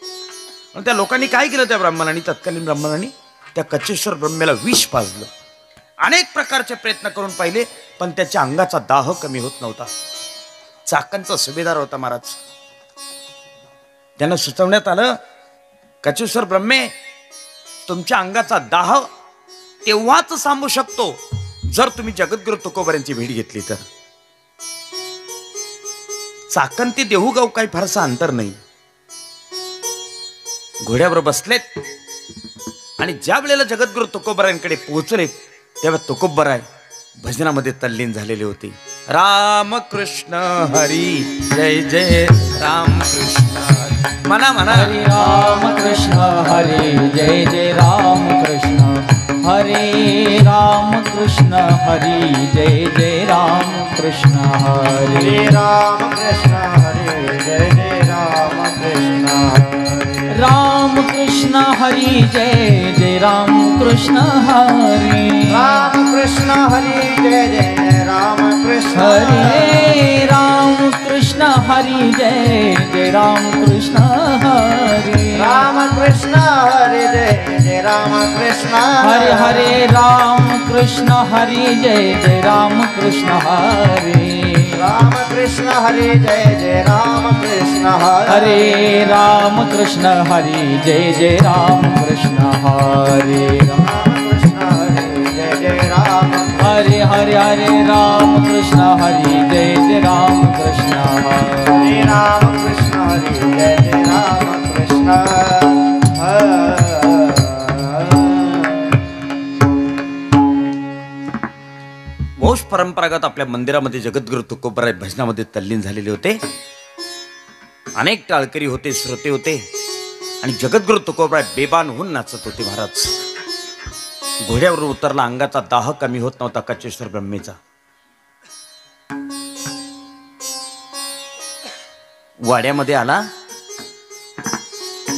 आणि त्या लोकांनी काय केलं, त्या ब्राह्मणांनी, तत्कालीन ब्राह्मणांनी त्या कचेश्वर ब्रह्मेला विष पाजलं. अनेक प्रकारचे प्रयत्न करून पाहिले, पण त्याच्या अंगाचा दाह कमी होत नव्हता. चाकणचा सुभेदार होता महाराज. त्यांना सुचवण्यात आलं, कचेश्वर ब्रह्मे, तुमच्या अंगाचा दाह तेव्हाच थांबू शकतो जर तुम्ही जगद्गुरु तुकोबारांची भेट घेतली तर. चाकण ते देहूगाव काही फारसं अंतर नाही. घोड्यावर बसलेत आणि ज्या वेळेला जगद्गुरु तुकोबारांकडे पोहोचले तेव्हा तुकोबाराय भजनामध्ये तल्लीन झालेले होते. राम कृष्ण हरी जय जय राम कृष्ण हरी. म्हणा म्हणा, हरे राम कृष्ण हरे जय जय राम कृष्ण. हरे राम कृष्ण हरे जय जय राम कृष्ण. हरे राम कृष्ण हरे जय जय राम कृष्ण. राम कृष्ण हरे जय जय राम कृष्ण. हरे राम कृष्ण हरे जय जय राम कृष्ण. हरे राम कृष्ण हरे जय जय राम कृष्ण. हरे राम कृष्ण हरे जय जय राम कृष्ण. हरे हरे राम कृष्ण हरे जय जय राम कृष्ण. हरे राम कृष्ण हरे जय जय राम कृष्ण. हरे राम कृष्ण हरे जय जय राम कृष्ण. हरे राम कृष्ण हरे जय जय राम. हरे हरे हरे राम कृष्ण हरे जय जय राम कृष्ण. हरे राम कृष्ण हरे जय जय राम कृष्ण. वंश परंपरागत आपल्या मंदिरामध्ये जगद्गुरु तुकोबाराय भजनामध्ये तल्लीन झालेले होते. अनेक टाळकरी होते, श्रोते होते, आणि जगद्गुरु तुकोबाराय बेबान होऊन नाचत होते. महाराज घोड्यावर उतरला, अंगाचा दाह कमी होत नव्हता कचेश्वर ब्रह्मेचा. वाड्यामध्ये आला,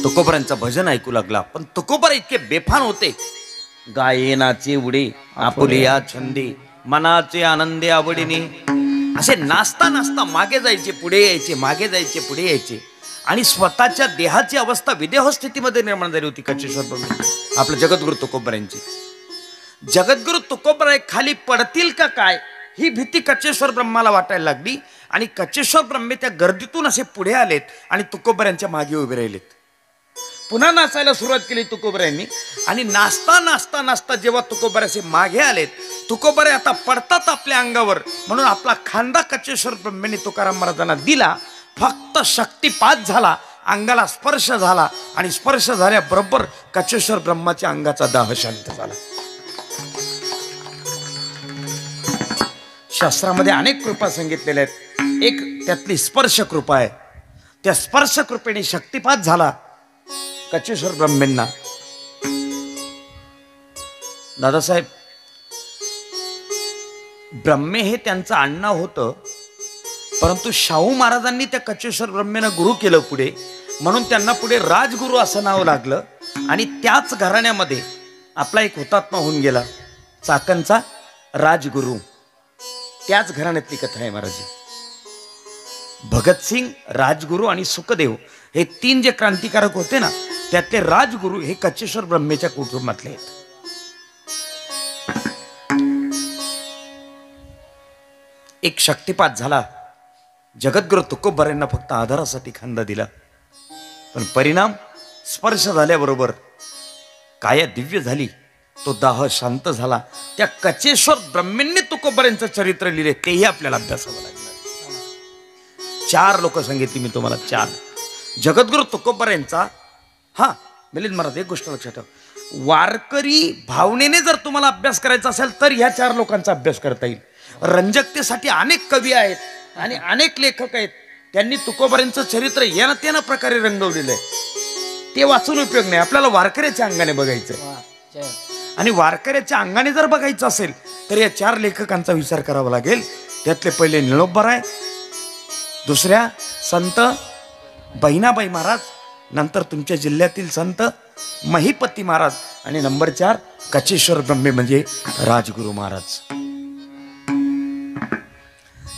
तुकोबरांचं भजन ऐकू लागला. पण तुकोबर इतके बेफान होते. गायनाचे उडे आपुलिया छंदे मनाचे आनंदे आवडीने, असे नाचता नाचता मागे जायचे पुढे यायचे, मागे जायचे पुढे यायचे. आणि स्वतःच्या देहाची अवस्था विदेह स्थितीमध्ये निर्माण झाली होती कचेश्वर ब्रह्मे. आपलं जगद्गुरु तुकोबरांची. जगद्गुरु तुकोबराय खाली पडतील का काय ही भीती कचेश्वर ब्रह्माला वाटायला लागली. आणि कचेश्वर ब्रह्मे त्या गर्दीतून असे पुढे आलेत आणि तुकोबरांच्या मागे उभे राहिलेत. पुन्हा नाचायला सुरुवात केली तुकोबरायांनी. आणि नाचता नाचता नाचता जेव्हा तुकोबरे असे मागे आलेत, तुकोबरे आता पडतात आपल्या अंगावर, म्हणून आपला खांदा कचेश्वर ब्रह्मेने तुकाराम महाराजांना दिला. फक्त शक्तिपात झाला, अंगाला स्पर्श झाला आणि स्पर्श झाल्याबरोबर कचेश्वर ब्रह्माच्या अंगाचा दाह शांत झाला. शास्त्रामध्ये अनेक कृपा सांगितलेल्या आहेत. एक त्यातली स्पर्श कृपा आहे. त्या स्पर्श कृपेने शक्तिपात झाला कचेश्वर ब्रह्मेंना. दादासाहेब, ब्रह्मे हे त्यांचं अण्णा होतं, परंतु शाहू महाराजांनी त्या कचेश्वर ब्रह्मेनं गुरु केलं पुढे, म्हणून त्यांना पुढे राजगुरु असं नाव लागलं. आणि त्याच घराण्यामध्ये आपला एक हुतात्मा होऊन गेला, चाकणचा राजगुरु. त्याच घराण्यातली कथा आहे महाराज. भगतसिंग, राजगुरु आणि सुखदेव हे तीन जे क्रांतिकारक होते ना, त्यातले राजगुरु हे कचेश्वर ब्रह्मेच्या कुटुंबातले आहेत. एक शक्तिपात झाला. जगद्गुरु तुकोबरांना फक्त आधारासाठी खांदा दिला, पण परिणाम स्पर्श झाल्याबरोबर काया दिव्य झाली. तो दाह शांत झाला. त्या कचेश्वर ब्रह्मेंनी तुकोबरांचं चरित्र लिहिले, तेही आपल्याला अभ्यासावं लागलं. 4 लोक सांगितली मी तुम्हाला, 4. जगद्गुरु तुकोबरांचा. हा मिलिंद महाराज, एक गोष्ट लक्षात ठेवा, वारकरी भावनेने जर तुम्हाला अभ्यास करायचा असेल तर ह्या 4 लोकांचा अभ्यास करता येईल. रंजकतेसाठी अनेक कवी आहेत आणि अनेक लेखक आहेत, त्यांनी तुकोबरांचं चरित्र या त्यानं प्रकारे रंगवलेलं आहे. ते वाचून उपयोग नाही, आपल्याला वारकऱ्याच्या अंगाने बघायचं. आणि वारकऱ्याच्या अंगाने जर बघायचं असेल तर या 4 लेखकांचा विचार करावा लागेल. त्यातले पहिले निळोबराय, दुसऱ्या संत बहिणाबाई महाराज, नंतर तुमच्या जिल्ह्यातील संत महिपती महाराज, आणि नंबर 4 कचेश्वर ब्रह्मे म्हणजे राजगुरु महाराज.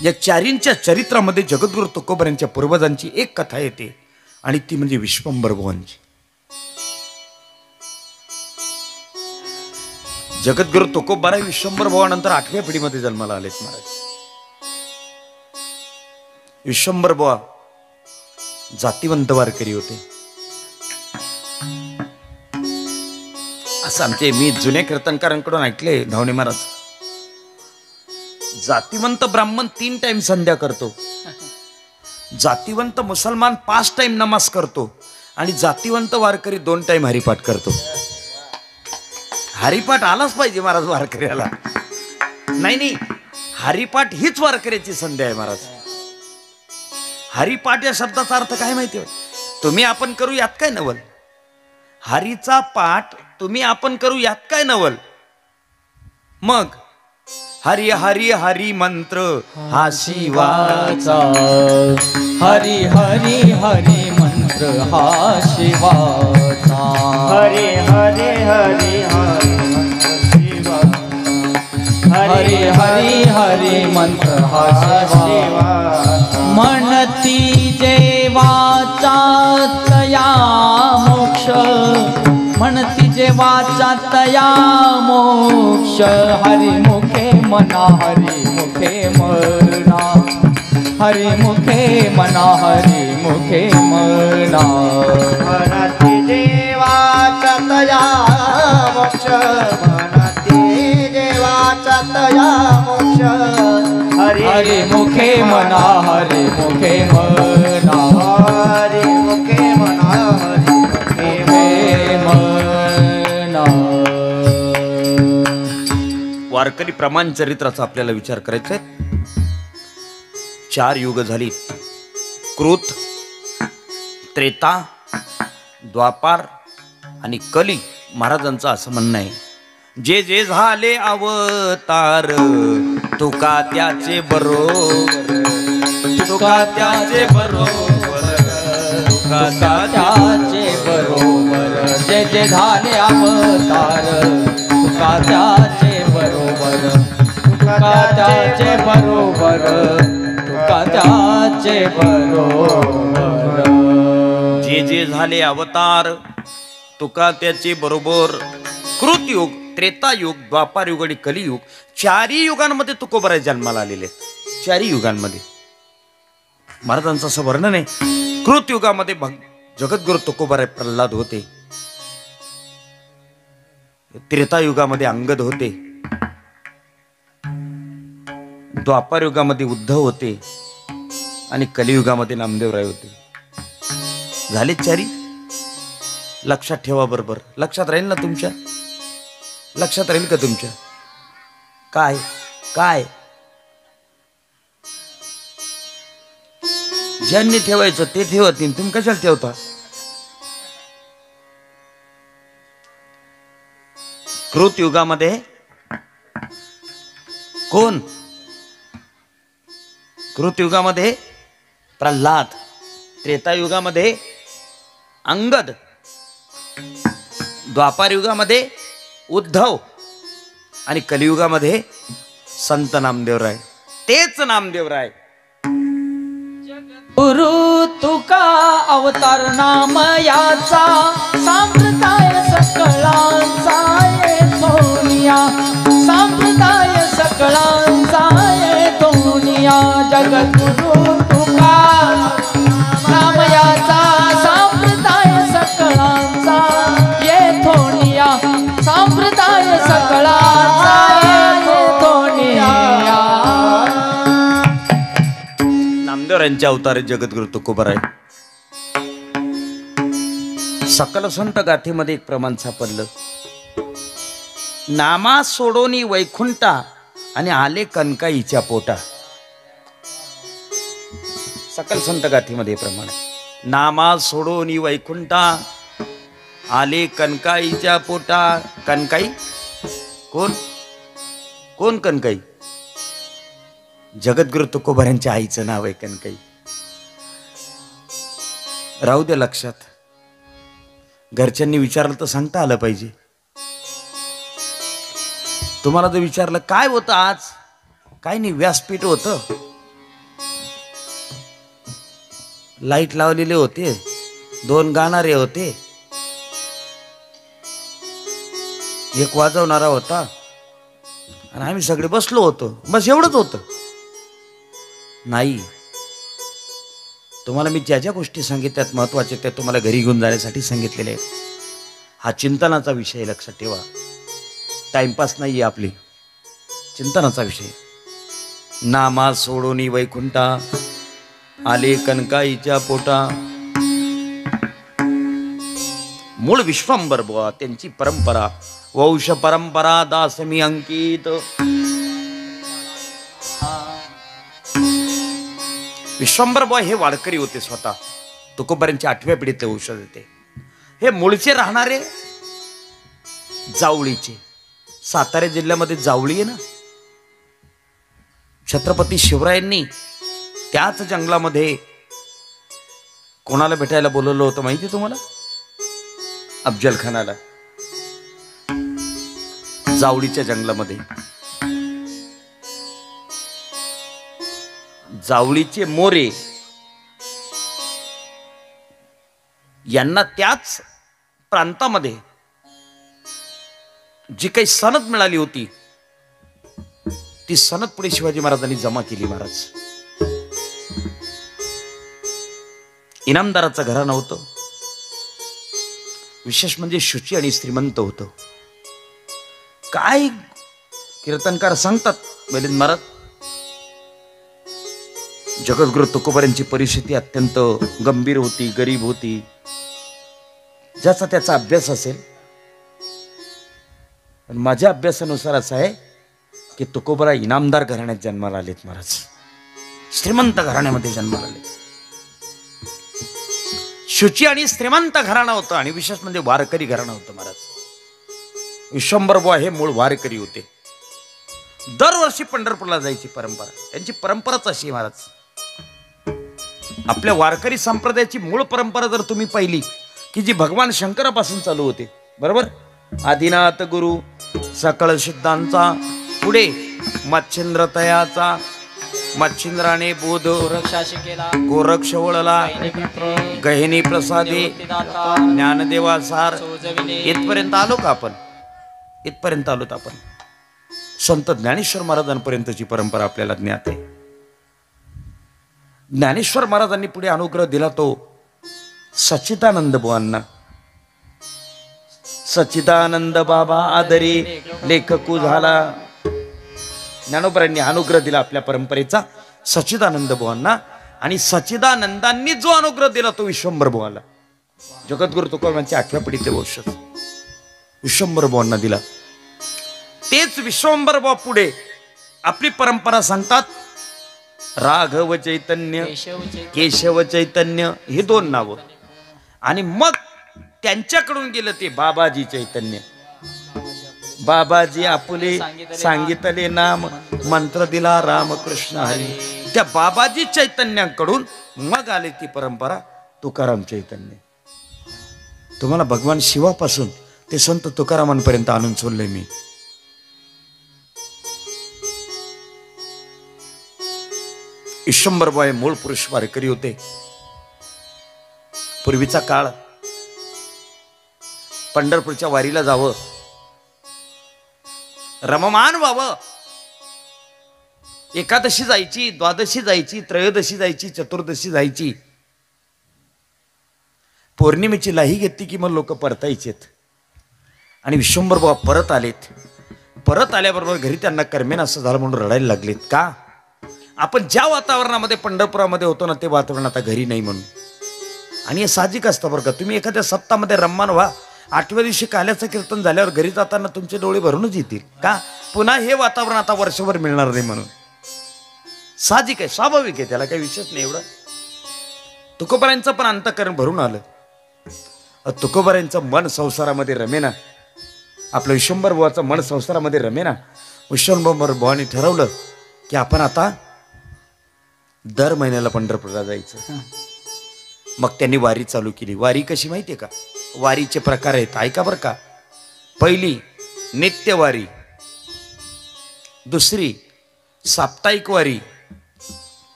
या 4च्या चरित्रामध्ये जगद्गुरु तुकोबरांच्या पूर्वजांची एक कथा येते, आणि ती म्हणजे विश्वंभर बुवांची. जगद्गुरु तुकोबरा विश्वंभर बुवानंतर 8व्या पिढीमध्ये जन्माला आलेत महाराज. विश्वंभर बुवा जातीवंत वारकरी होते. असं आमचे मी जुन्या कीर्तनकारांकडून ऐकले, धावणे महाराज, जातीवंत ब्राह्मण 3 टाइम संध्या करतो, जातीवंत मुसलमान 5 टाइम नमाज करतो, आणि जातीवंत वारकरी 2 टाइम हरिपाठ करतो. हरिपाठ आलाच पाहिजे महाराज वारकऱ्याला. नाही, हरिपाठ हीच वारकऱ्याची संध्या आहे महाराज. हरिपाठ या शब्दाचा अर्थ काय माहिती? तुम्ही आपण करू यात काय नवल. हरीचा पाठ तुम्ही आपण करू यात काय नवल. मग हरी हरी हरी मंत्र हा शिवाचा, हरी हरी हरी मंत्र हा शिवाचा, हरी हरी हरी हरी मंत्र शिवाचा, हरी हरी हरी मंत्र हा शिवाचा. म्हणती जेवाचा तया मोक्ष, म्हणती जेवाचा तया मोक्ष. हरी मुखे मना हरी मुखे मना, हरी मुखे मना हरी मुखे मना. म्हणती देवाचा तया मोक्ष, म्हणती देवाचा तया मोक्ष. हरी मुखे मना हरी मुखे मना, हरी मुखे मना हरी मुखे मना. वारकरी प्रमाण चरित्राचा आपल्याला विचार करायचा आहे. 4 युग झाली, कृत, त्रेता, द्वापार आणि कली. महाराजांचं असं म्हणणं आहे, जे जे झाले अवतार तुका त्याचे बरोबर, तुका त्याचे बरोबर, तुका त्याचे बरोबर जे जे झाले अवतार तुका त्याचे बरोबर तुका त्याचे बरोबर तुका त्याचे बरोबर जे जे झाले अवतार तुका त्याचे बरोबर कृतयुग त्रेतायुग द्वापारयुग आणि कलियुग चारही युगांमध्ये तुकोबराय जन्माला आलेले आहेत. चारही युगांमध्ये महाराजांचं असं वर्णन आहे. कृतयुगामध्ये जगद्गुरु तुकोबराय प्रल्हाद होते. त्रेतायुगामध्ये अंगद होते. द्वापारयुगामध्ये उद्धव होते आणि कलियुगामध्ये नामदेवराय होते. झाले चारी. लक्षात ठेवा बरोबर. लक्षात राहील ना तुमच्या? लक्षात राहील का तुमच्या? काय काय ज्यांनी ठेवायचं ते ठेवत नाही. तुम्ही कशाला ठेवता? कृत युगामध्ये कोण? कृत युगामध्ये प्रल्हाद, त्रेतायुगामध्ये अंगद, द्वापार युगामध्ये उद्धव आणि कलियुगामध्ये संत नामदेवराय. तेच नामदेवराय. गुरु तुका अवतार नाम याचा संप्रदाय सकळांचा येथोनिया संप्रदाय सकळांचा येथोनिया जगद्गुरु तुका नाम याचा संप्रदाय सकळांचा येथोनिया संप्रदाय सकळांचा येथोनिया. नामदेवरायांचे अवतार जगद्गुरु तुकोबराय. सकल संत गाथेमध्ये एक प्रमाण सापडलं. नामा सोडोनी वैकुंठा आणि आले कनकाईच्या पोटा. सकल संत गाथेमध्ये प्रमाण. नामा सोडोनी वैकुंठा आले कनकाईच्या पोटा. कनकाई कोण? कोण कनकाई? जगद्गुरु तुकोबरायांच्या आईचं नाव आहे कनकाई. राहू दे लक्षात. घरच्यांनी विचारलं तर सांगता आलं पाहिजे. तुम्हाला जर विचारलं काय होतं आज, काय नाही, व्यासपीठ होतं, लाईट लावलेले होते, 2 गाणारे होते, एक वाजवणारा होता आणि आम्ही सगळे बसलो होतो, बस एवढंच होतं. नाही, तुम्हाला मी ज्या ज्या गोष्टी सांगितल्यात महत्वाच्या त्या तुम्हाला घरी घेऊन जाण्यासाठी सांगितलेले आहेत. हा चिंतनाचा विषय, लक्षात ठेवा. टाइमपास नाहीये आपली, चिंतनाचा विषय. नामा सोडोनी वैकुंठा आले कनकाईच्या पोटा. मूळ विश्वंभर बुवा, त्यांची परंपरा, वंश परंपरा दास मी अंकित. विश्वंभर बुवा हे वारकरी होते स्वतः. तुकोबरांच्या 8व्या पिढीतले वंशज होते. हे मूळचे राहणारे जावळीचे. सातारा जिल्ह्यामध्ये जावळी आहे ना. छत्रपती शिवरायांनी त्याच जंगलामध्ये कोणाला भेटायला बोलवलं होतं माहिती तुम्हाला? अफजल खानाला. जावळीच्या जंगलामध्ये. जावळीचे मोरे यांना त्याच प्रांतामध्ये जी काही सनद मिळाली होती ती सनद पुढे शिवाजी महाराजांनी जमा केली. महाराज इनामदाराचं घराणं होतं. विशेष म्हणजे शुची आणि श्रीमंत होतं. काय कीर्तनकार सांगतात मिलिंद महाराज, जगद्गुरु तुकोबरांची परिस्थिती अत्यंत गंभीर होती, गरीब होती. ज्याचा त्याचा अभ्यास असेल, पण माझ्या अभ्यासानुसार असं आहे की तुकोबरा इनामदार घराण्यात जन्माला आलेत. महाराज श्रीमंत घराण्यामध्ये जन्माला आले. शुची आणि श्रीमंत घराणं होतं आणि विशेष म्हणजे वारकरी घराणं होतं. महाराज विश्वंभर बुवा हे मूळ वारकरी होते. दरवर्षी पंढरपूरला जायची परंपरा त्यांची. परंपराच अशी महाराज. आपल्या वारकरी संप्रदायाची मूळ परंपरा जर तुम्ही पाहिली की जी भगवान शंकरापासून चालू होते, बरोबर, आदिनाथ गुरु सकळ सिद्धांचा, पुढे मच्छिंद्र तयाचा, मच्छिंद्राने बोध गोरक्षाशिकेला गोरक्ष वळला, गहिनी प्रसादे दाता ज्ञानदेवा सार. सोजविले इथपर्यंत आलो का आपण? इथपर्यंत आलोत आपण. संत ज्ञानेश्वर महाराजांपर्यंतची परंपरा आपल्याला ज्ञात आहे. ज्ञानेश्वर महाराजांनी पुढे अनुग्रह दिला तो सच्चिदानंद बुवांना. सच्चिदानंद बाबा आदरे लेखकू झाला. ज्ञानोबरांनी अनुग्रह दिला आपल्या परंपरेचा सच्चिदानंद बुवांना, आणि सच्चिदानंदांनी जो अनुग्रह दिला तो विश्वंभर बुवाला. जगद्गुरु तुकारामांचे 8व्या पिढीतले वंशज विश्वंभर बुवांना दिला. तेच विश्वंभर बुवा पुढे आपली परंपरा सांगतात. राघव चैतन्य, केशव चैतन्य हे 2 नावं, आणि मग त्यांच्याकडून गेलं ते बाबाजी चैतन्य. बाबाजी आपुले सांगितले नाम, मंत्र दिला रामकृष्ण हरी. त्या बाबाजी चैतन्याकडून मग आले ती परंपरा तुकाराम चैतन्य. तुम्हाला भगवान शिवापासून ते संत तुकारामांपर्यंत आणून सोडले मी. विश्वंभर बुवा मूळ पुरुष वारकरी होते. पूर्वीचा काळ पंढरपूरच्या वारीला जावं, रममान व्हावं, एकादशी जायची, द्वादशी जायची, त्रयोदशी जायची, चतुर्दशी जायची, पौर्णिमेची लाही घेतली की मग लोक परतायचेत. आणि विश्वंभर बुवा परत आलेत. परत आल्याबरोबर घरी त्यांना करमेन असं झालं म्हणून रडायला लागलेत. का? आपण ज्या वातावरणामध्ये पंढरपुरामध्ये होतो ना ते वातावरण आता घरी नाही म्हणून. आणि हे साहजिक असतं बरं का. तुम्ही एखाद्या सप्ताहामध्ये रम्मान व्हा, 8व्या दिवशी काल्याचं कीर्तन झाल्यावर घरी जाताना तुमचे डोळे भरूनच येतील. का? पुन्हा हे वातावरण आता वर्षभर मिळणार नाही म्हणून. साहजिक आहे, स्वाभाविक आहे, त्याला काही विशेष नाही एवढं. तुकोबारांचं पण अंतःकरण भरून आलं. तुकोबारांचं मन संसारामध्ये रमेना, आपलं विश्वंभर बुवाचं मन संसारामध्ये रमेना. विश्वंभर बुवांनी ठरवलं की आपण आता दर महिन्याला पंढरपूरला जायचं. मग त्यांनी वारी चालू केली. वारी कशी माहितीये का? वारीचे प्रकार आहेत, ऐका बरं का. पहिली नित्यवारी, दुसरी साप्ताहिक वारी,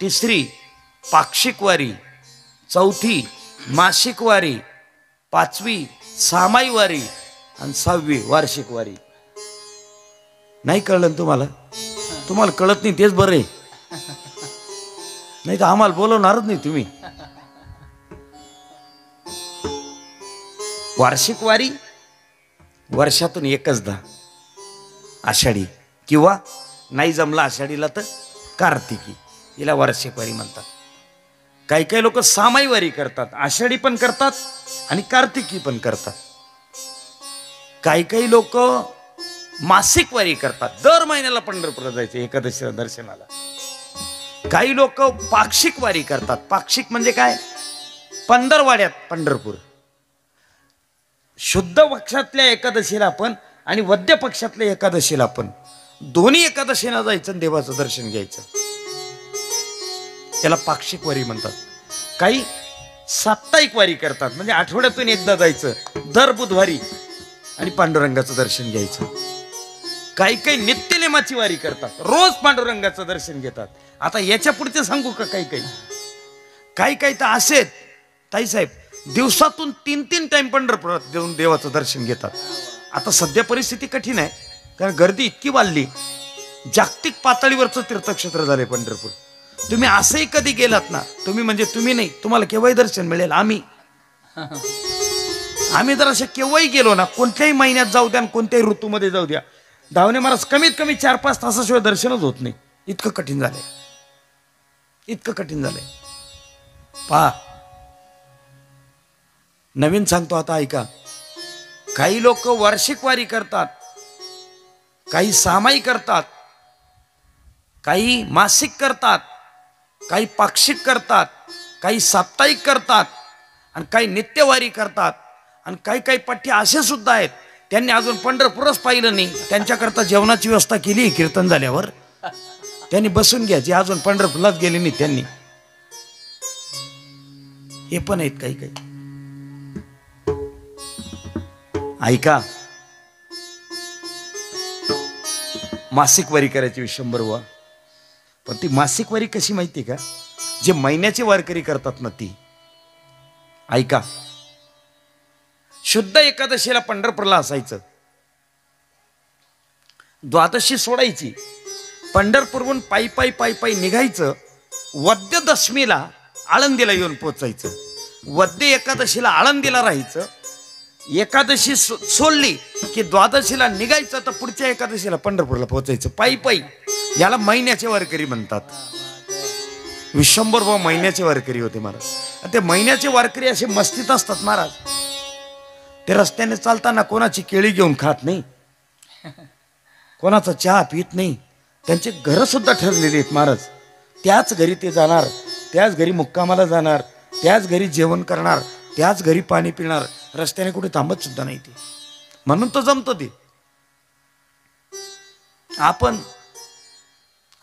तिसरी पाक्षिक वारी, चौथी मासिक वारी, 5वी सामाई वारी, आणि 6वी वार्षिक वारी. नाही कळलं ना तुम्हाला? तुम्हाला कळत नाही तेच बरं आहे, नाही तर आम्हाला बोलवणारच नाही तुम्ही. वार्षिक वारी वर्षातून एकचदा, आषाढी, किंवा नाही जमला आषाढीला तर कार्तिकी, हिला वार्षिक वारी म्हणतात. काही काही लोक सामाई वारी करतात, आषाढी पण करतात आणि कार्तिकी पण करतात. काही काही लोक मासिक वारी करतात, दर महिन्याला पंढरपूरला जायचं एकादशीला दर्शनाला. काही लोक पाक्षिक वारी करतात. पाक्षिक म्हणजे काय? पंधरवाड्यात पंढरपूर. शुद्ध पक्षातल्या एकादशीला आपण आणि वद्य पक्षातल्या एकादशीला आपण दोन्ही एकादशीला जायचं, देवाचं दर्शन घ्यायचं, त्याला पाक्षिक वारी म्हणतात. काही साप्ताहिक वारी करतात, म्हणजे आठवड्यातून एकदा जायचं दर बुधवारी आणि पांडुरंगाचं दर्शन घ्यायचं. काही काही नित्यनेमाची वारी करतात, रोज पांडुरंगाचं दर्शन घेतात. आता याच्या पुढचे सांगू का? काही काही तर असेच ताईसाहेब दिवसातून 3-3 टाइम पंढरपुरात देऊन देवाचं दर्शन घेतात. आता सध्या परिस्थिती कठीण आहे, कारण गर्दी इतकी वाढली, जागतिक पातळीवरचं तीर्थक्षेत्र झाले पंढरपूर. तुम्ही असंही कधी गेलात ना, तुम्ही म्हणजे तुम्ही नाही, तुम्हाला केव्हाही दर्शन मिळेल. आम्ही जर असे केव्हाही गेलो ना, कोणत्याही महिन्यात जाऊ द्या, कोणत्याही ऋतूमध्ये जाऊ द्या, धावणे महाराज कमीत कमी 4-5 तासाशिवाय दर्शनच होत नाही. इतकं कठीण झालंय, इतकं कठीण झालंय. पहा, नवीन सांगतो आता ऐका. काही लोक वार्षिक वारी करतात, काही सामाई करतात, काही मासिक करतात, काही पाक्षिक करतात, काही साप्ताहिक करतात, आणि काही नित्यवारी करतात. आणि काही काही पठ्ठे असे सुद्धा आहेत, त्यांनी अजून पंढरपूरच पाहिलं नाही, त्यांच्याकरता जेवणाची व्यवस्था केली. कीर्तन झाल्यावर त्यांनी बसून घ्यायची, अजून पंढरपूरलाच गेले नाही त्यांनी. हे पण आहेत काही काही. ऐका, मासिक वारी करायची विश्वंभर बुवा. पण ती मासिक वारी कशी माहिती का? जे महिन्याची वारकरी करतात ना ती. ऐका, शुद्ध एकादशीला पंढरपूरला असायचं, द्वादशी सोडायची, पंढरपूरहून पायी पायी पायी पायी निघायचं, वद्य दशमीला आळंदीला येऊन पोचायचं, वद्य एकादशीला आळंदीला राहायचं, एकादशी सोडली की द्वादशीला निघायचं, तर पुढच्या एकादशीला पंढरपूरला पोहोचायचं पायी पायी. याला महिन्याचे वारकरी म्हणतात. विश्वंभर भाऊ महिन्याचे वारकरी होते महाराज. ते महिन्याचे वारकरी असे मस्तीत असतात महाराज. ते रस्त्याने चालताना कोणाची केळी घेऊन खात नाही, कोणाचा चहा पित नाही. त्यांचे घर सुद्धा ठरलेले आहेत महाराज. त्याच घरी ते जाणार, त्याच घरी मुक्कामाला जाणार, त्याच घरी जेवण करणार, त्याच घरी पाणी पिणार, रस्त्याने कुठे थांबत सुद्धा नाही ते. म्हणून तो जमतो ते.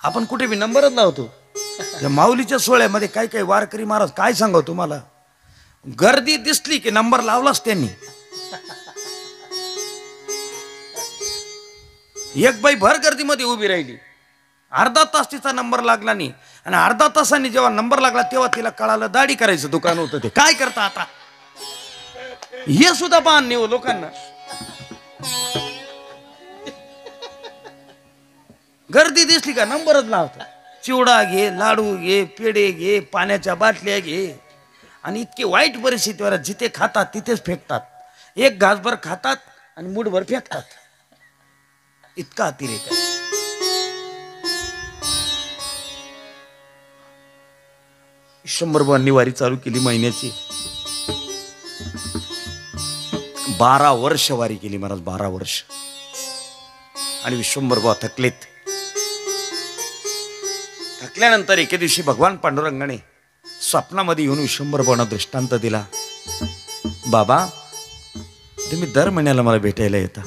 आपण कुठे बी नंबरच लावतो. त्या माऊलीच्या सोहळ्यामध्ये काही काही वारकरी महाराज काय सांगाव तुम्हाला, गर्दी दिसली की नंबर लावलाच त्यांनी. एक बाई भर गर्दीमध्ये उभी राहिली, अर्धा तास तिचा नंबर लागला नाही, आणि अर्धा तासांनी जेव्हा नंबर लागला तेव्हा तिला कळालं दाढी करायचं दुकान होतं. ते काय करता आता, हे सुद्धा पाहण नाही हो लोकांना. गर्दी दिसली का नंबरच लावतात. चिवडा घे, लाडू घे, पेढे घे, पाण्याच्या बाटल्या घे, आणि इतकी वाईट परिस्थितीवर जिथे खातात तिथेच फेकतात. एक घासभर खातात आणि मूठभर फेकतात. इतका अतिरेक आहे. शंभरबांनी वारी चालू केली महिन्याची. 12 वर्ष वारी केली महाराज, 12 वर्ष. आणि विश्वंभरबा थकलेत. थकल्यानंतर एके दिवशी भगवान पांडुरंगाने स्वप्नामध्ये येऊन विश्वंभरबांना दृष्टांत दिला. बाबा, तुम्ही दर महिन्याला मला भेटायला येता,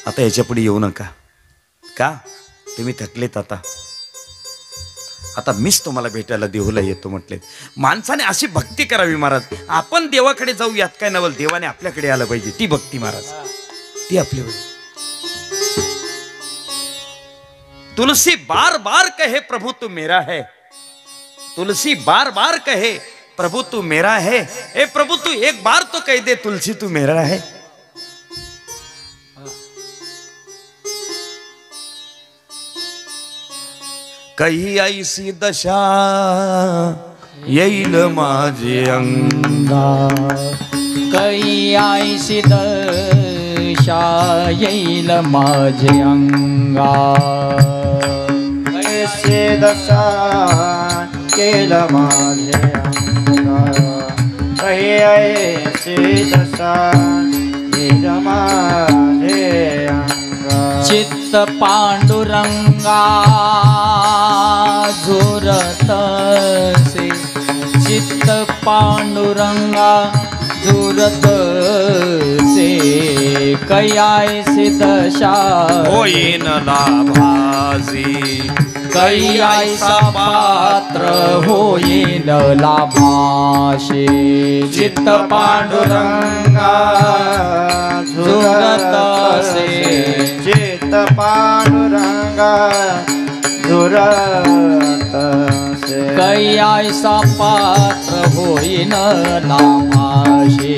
आता याच्या पुढे येऊ नका. का? तुम्ही थकलेत. आता मीच तुम्हाला भेटायला देहूला येतो म्हटले. माणसाने अशी भक्ती करावी महाराज. आपण देवाकडे जाऊ यात काय नवल, देवाने आपल्याकडे आलं पाहिजे. ती भक्ती महाराज, ती आपली वेळ. तुलसी बार बार कहे प्रभु तू मेरा है, तुलसी बार बार कहे प्रभु तू मेरा है. ए प्रभु तू एक बार तो कह दे तुलसी तू मेरा है. काही ऐसी दशा येईल माझे अंगा, काही ऐसी दशा येईल माझे अंगा. ऐसे दशा येईल माझे अंगा, काही ऐसी दशा येईल माझे अंगा. चित्त पांडुरंगा झुरतसे, चित्त पांडुरंगा झुरतसे. कैयासी दशा होईन लाभासी, कैयासा पात्र होईन लाभाशे. चित्त पांडुरंगा झुरतसे, चित्त पांडुरंगा झुरतसे. कैयासा पात्र होईन लाभाशे,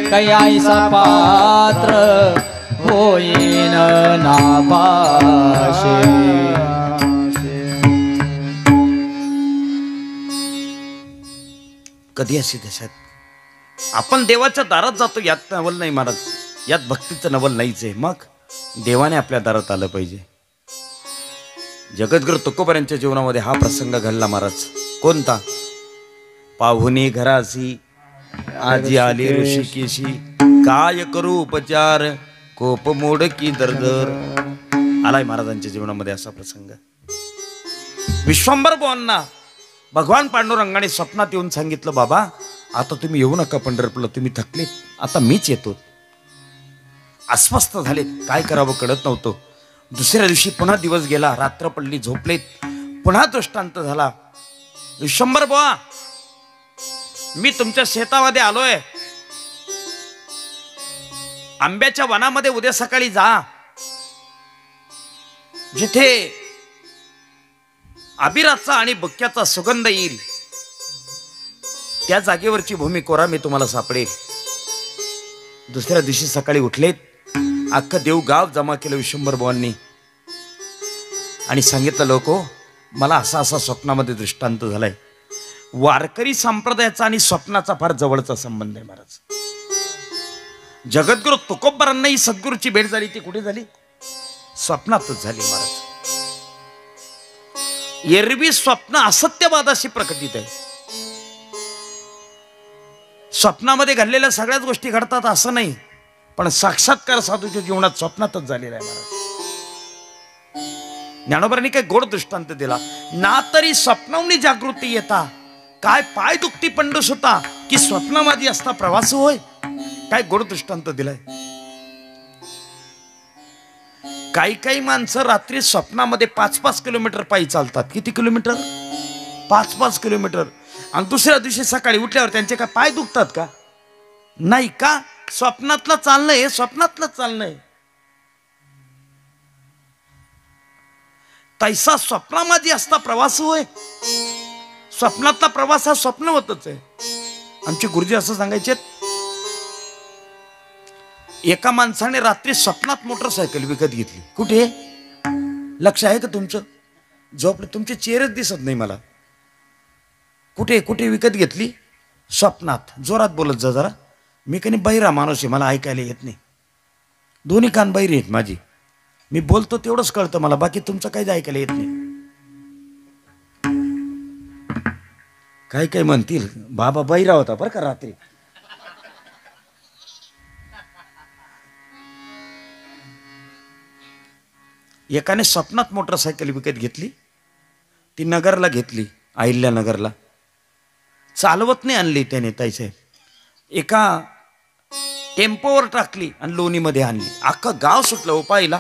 कैयासा पात्र होईन नाभाशे. कधी अशी दशात आपण देवाच्या दारात जातो, यात नवल नाही महाराज, यात भक्तीचं नवल नाहीच आहे. मग देवाने आपल्या दारात आलं पाहिजे. जगद्गुरु तुकोबारांच्या जीवनामध्ये हा प्रसंग घडला महाराज. कोणता? पाहुणे घरासी आजी आली ऋषिकेशी, काय करू उपचार कोप मोड की दरदर. आलाय महाराजांच्या जीवनामध्ये असा प्रसंग. विश्वंभर बुवांना भगवान पांडुरंगाने स्वप्नात येऊन सांगितलं, बाबा आता तुम्ही येऊ नका पंढरपूरला, तुम्ही थकलेत, आता मीच येतो. अस्वस्थ झालेत, काय करावं कळत नव्हतं. दुसऱ्या दिवशी पुन्हा दिवस गेला, रात्र पडली, झोपलेत. पुन्हा दृष्टांत झाला. विश्वंभर बुवा, मी तुमच्या शेतामध्ये आलोय, आंब्याच्या वनामध्ये उद्या सकाळी जा, जिथे अभिराचा आणि बुक्क्याचा सुगंध येईल त्या जागेवरची भूमी कोरा मी तुम्हाला सापडेल. दुसऱ्या दिवशी सकाळी उठलेत, अख्खं देव गाव जमा केलं विश्वंभर बुवांनी आणि सांगितलं, लोको मला असा असा स्वप्नामध्ये दृष्टांत झालाय. वारकरी संप्रदायाचा आणि स्वप्नाचा फार जवळचा संबंध आहे महाराज. जगद्गुरु तुकोबारांनाही सद्गुरूची भेट झाली, ती कुठे झाली? स्वप्नातच झाली महाराज. एरवी स्वप्न असत्यवादाशी प्रकटित आहे. स्वप्नामध्ये घडलेल्या सगळ्याच गोष्टी घडतात असं नाही, पण साक्षात्कार साधूच्या जीवनात स्वप्नातच झालेला आहे महाराज. ज्ञानोबांनी काय गोड दृष्टांत दिला ना, तरी स्वप्नावनी जागृती येता, काय पाय दुखती पंडूस होता, की स्वप्नामध्ये असता प्रवास होय. काय गोड दृष्टांत दिलाय. काही काही माणसं रात्री स्वप्नामध्ये 5-5 किलोमीटर पायी चालतात. किती किलोमीटर? 5-5 किलोमीटर. आणि दुसऱ्या दिवशी सकाळी उठल्यावर त्यांचे काय पाय दुखतात का? नाही. का? स्वप्नातलं चालणं हे स्वप्नातलं चालणं आहे. तैसा स्वप्नामध्ये असता प्रवास होय. स्वप्नातला प्रवास हा स्वप्नवतच आहे. आमचे गुरुजी असं सांगायचे, एका माणसाने रात्री स्वप्नात मोटरसायकल विकत घेतली. कुठे? लक्ष आहे का तुमचं? झोपले, तुमचे चेहरेच दिसत नाही मला. कुठे कुठे विकत घेतली? स्वप्नात. जोरात बोलत जा जरा, मी कधी बहिरा माणूस आहे, मला ऐकायला येत नाही. दोन्ही कान बहिरे आहेत माझी, मी बोलतो तेवढंच कळतं मला, बाकी तुमचं काहीच ऐकायला येत नाही. काय काय म्हणतील, बाबा बहिरा होता बरं का रात्री. एकाने स्वप्नात मोटरसायकल विकत घेतली. ती नगरला घेतली, अहिल्यानगरला. चालवत नाही आणली त्याने ताईसाहेब. एका टेम्पोवर टाकली आणि लोणीमध्ये आणली. अख्खं गाव सुटलं हो पाहिला.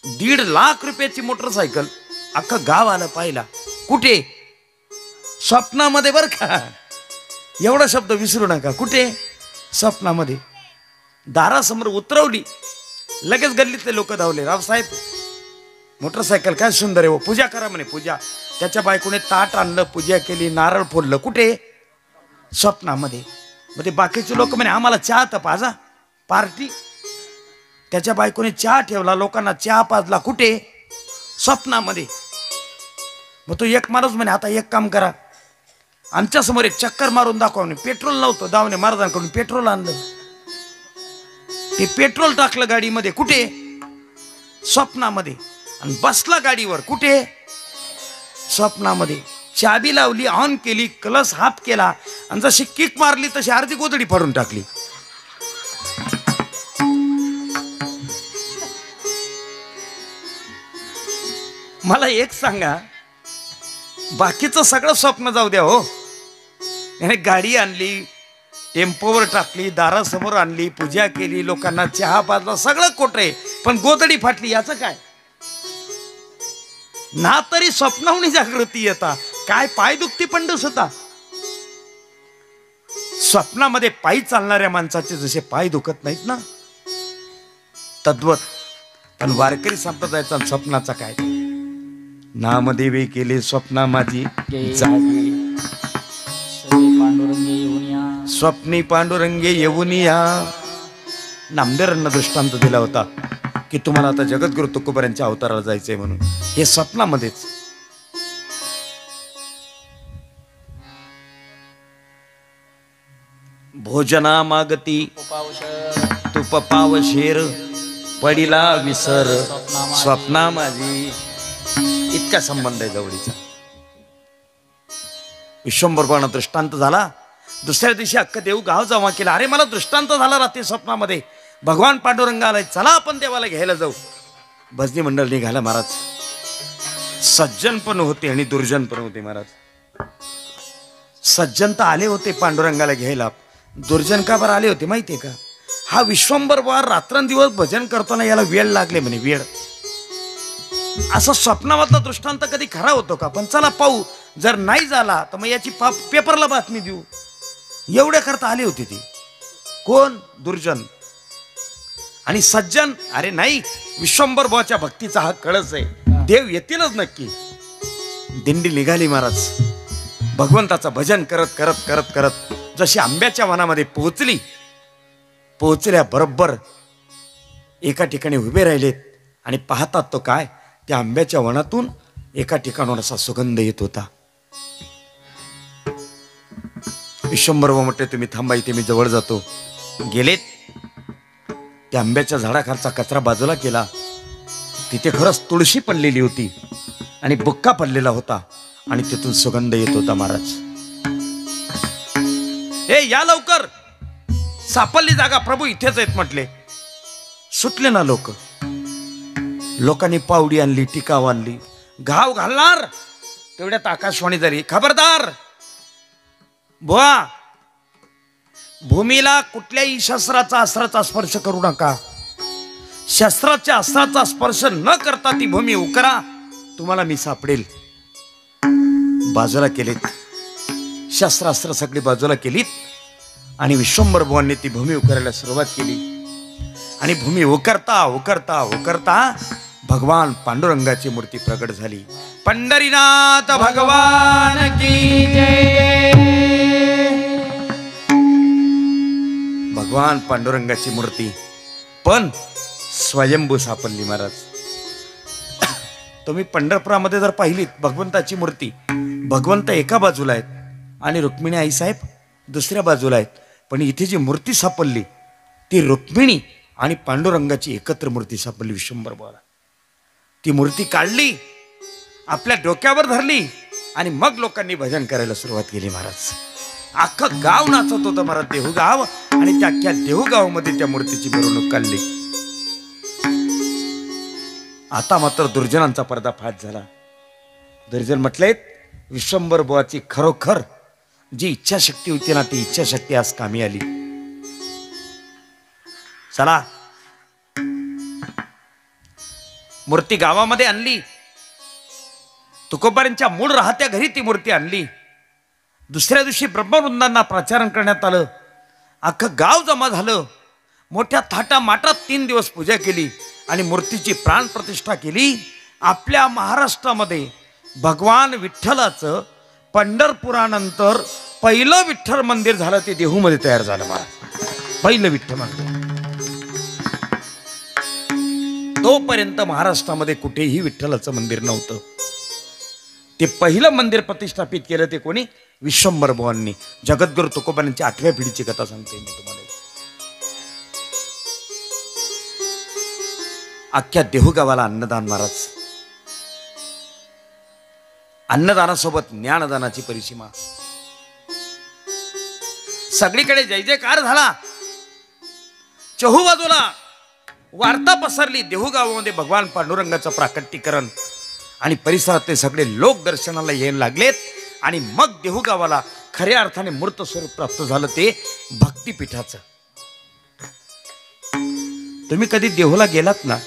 1.5 लाख रुपयाची मोटरसायकल. अख्खं गाव आलं पाहिला. कुठे? स्वप्नामध्ये बरं का. एवढा शब्द विसरू नका. कुठे? स्वप्नामध्ये. दारासमोर उतरवली, लगेच गल्लीतले लोक धावले, रावसाहेब मोटरसायकल काय सुंदर आहे हो, पूजा करा म्हणे. पूजा. त्याच्या बायकोने ताट आणलं, पूजा केली, नारळ फोडलं. कुठे? स्वप्नामध्ये. मग ते बाकीचे लोक म्हणे आम्हाला चहा तर पाजा, पार्टी. त्याच्या बायकोने चहा ठेवला, लोकांना चहा पाजला. कुठे? स्वप्नामध्ये. मग तो एक माणूस म्हणे आता एक काम करा, आमच्या समोर एक चक्कर मारून दाखवा म्हणे. पेट्रोल नव्हतं, दावणे महाराजांकडून पेट्रोल आणलं. ते पेट्रोल टाकलं गाडीमध्ये. कुठे? स्वप्नामध्ये. आणि बसला गाडीवर. कुठे? स्वप्नामध्ये. चाबी लावली, ऑन केली, क्लच हाफ केला आणि जशी किक मारली तशी अर्धी गोधडी फाडून टाकली. मला एक सांगा, बाकीचं सगळं स्वप्न जाऊ द्या हो. याने गाडी आणली, टेम्पोवर टाकली, दारासमोर आणली, पूजा केली, लोकांना चहा पाजला, सगळं खोटं आहे, पण गोधडी फाटली. याचं काय? ना तरी स्वप्नावनी जागृती येता, काय पाय दुखती पंडूस होता. स्वप्नामध्ये पायी चालणाऱ्या माणसाचे जसे पाय दुखत नाहीत ना, तद्वत. पण वारकरी संप्रदायाचा स्वप्नाचा काय? नामदेवे केले स्वप्ना माझी जागी, पांडुरंगे येऊन या. स्वप्नी पांडुरंगे येऊन या. नामदेवांना दृष्टांत दिला होता की तुम्हाला आता जगद्गुरु तुकोबारांच्या अवताराला जायचंय म्हणून. हे स्वप्नामध्येच. भोजना मागती तुप पावशेर, पडिला विसर स्वप्ना माझी. इतका संबंध आहे जवळीचा. विश्वंभरपणा दृष्टांत झाला. दुसऱ्या दिवशी अख्खं देव गाव जमा केला. अरे मला दृष्टांत झाला रात्री स्वप्नामध्ये, भगवान पांडुरंग आलाय, चला आपण देवाला घ्यायला जाऊ. भजनी मंडळ निघाला महाराज. सज्जन पण होते आणि दुर्जन पण होते महाराज. सज्जन तर आले होते पांडुरंगाला घ्यायला, दुर्जन का बरं आले होते माहितीये का? हा विश्वंभर वार रात्रंदिवस भजन करताना याला वेळ लागले म्हणे. वेळ असा स्वप्नामधला दृष्टांत कधी खरा होतो का? पण चला पाहू, जर नाही झाला तर मग याची पेपरला बातमी देऊ. एवढ्या करता आली होती ती. कोण? दुर्जन. आणि सज्जन, अरे नाही, विश्वंभर बुवाच्या भक्तीचा हा कळस आहे, देव येतीलच नक्की. दिंडी निघाली महाराज. भगवंताचं भजन करत करत करत करत जशी आंब्याच्या वनामध्ये पोहोचली, पोहोचल्या बरोबर एका ठिकाणी उभे राहिलेत आणि पाहतात तो काय, त्या आंब्याच्या वनातून एका ठिकाणावर असा सुगंध येत होता. विश्वंभर बुवा म्हटले, तुम्ही थांबा, इथे मी जवळ जातो. गेलेत. त्या आंब्याच्या झाडाखालचा कचरा बाजूला केला. तिथे खरंच तुळशी पडलेली होती आणि बुक्का पडलेला होता आणि तिथून सुगंध येत होता. महाराज, ए या लवकर, सापडली जागा, प्रभू इथेच आहेत म्हटले. सुटले ना लोक. लोकांनी पावडी आणली, टिकाव आणली. घाव घालणार तेवढ्यात आकाशवाणी झाली, खबरदार बुवा, भूमीला कुठल्याही शस्त्राचा अस्त्राचा स्पर्श करू नका. शस्त्राच्या अस्त्राचा स्पर्श न करता ती भूमी उकरा, तुम्हाला मी सापडेल. बाजूला केलीत, शस्त्रास्त्र सगळी बाजूला केलीत आणि विश्वंभर बुवांनी ती भूमी उकरायला सुरुवात केली. आणि भूमी उकरता उकरता उकरता भगवान पांडुरंगाची मूर्ती प्रकट झाली. पंढरीनाथ भगवान की जय. भगवान पांडुरंगाची मूर्ती पण स्वयंभू सापडली. महाराज, तुम्ही पंढरपुरामध्ये जर पाहिलीत भगवंताची मूर्ती, भगवंत एका बाजूला आहेत आणि रुक्मिणी आईसाहेब दुसऱ्या बाजूला आहेत. पण इथे जी मूर्ती सापडली ती रुक्मिणी आणि पांडुरंगाची एकत्र मूर्ती सापडली. विश्वंभर बुवाला ती मूर्ती काढली, आपल्या डोक्यावर धरली आणि मग लोकांनी भजन करायला सुरुवात केली. महाराज, अख्खं गाव नाचत होतं महाराज, देहूगाव. आणि त्या अख्ख्या देहूगावमध्ये त्या मूर्तीची मिरवणूक काढली. आता मात्र दुर्जनांचा पर्दाफाश झाला. दुर्जन म्हटलेत, विश्वंभर बुवाची खरोखर जी इच्छाशक्ती होती ना, ती इच्छाशक्ती आज कामी आली. चला, मूर्ती गावामध्ये आणली. तुकोबारांच्या मूळ राहत्या घरी ती मूर्ती आणली. दुसऱ्या दिवशी ब्रह्मवृंदांना प्रचारण करण्यात आलं. अख्खं गाव जमा झालं. मोठ्या थाटा माटात 3 दिवस पूजा केली आणि मूर्तीची प्राण प्रतिष्ठा केली. आपल्या महाराष्ट्रामध्ये भगवान विठ्ठलाचं पंढरपुरानंतर पहिलं विठ्ठल मंदिर झालं, ते देहूमध्ये तयार झालं. महाराज, पहिलं विठ्ठल मंदिर. तोपर्यंत महाराष्ट्रामध्ये कुठेही विठ्ठलाचं मंदिर नव्हतं. ते पहिलं मंदिर प्रतिष्ठापित केलं ते कोणी? विश्वंभर बुवांनी. जगद्गुरु तुकोबांची 8व्या पिढीची कथा सांगते मी तुम्हाला. अख्ख्या देहूगावाला अन्नदान. महाराज, अन्नदानासोबत ज्ञानदानाची परिसीमा. सगळीकडे जय जयकार झाला. चहूबाजूला वार्ता पसरली. देहूगावामध्ये भगवान पांडुरंगाचं प्राकट्यीकरण आणि परिसरातले सगळे लोक दर्शनाला यायला लागलेत. आणि मग देहूगावाला खऱ्या अर्थाने मूर्त स्वरूप प्राप्त झालं, ते भक्तिपीठाचं. तुम्ही कधी देहूला गेलात ना,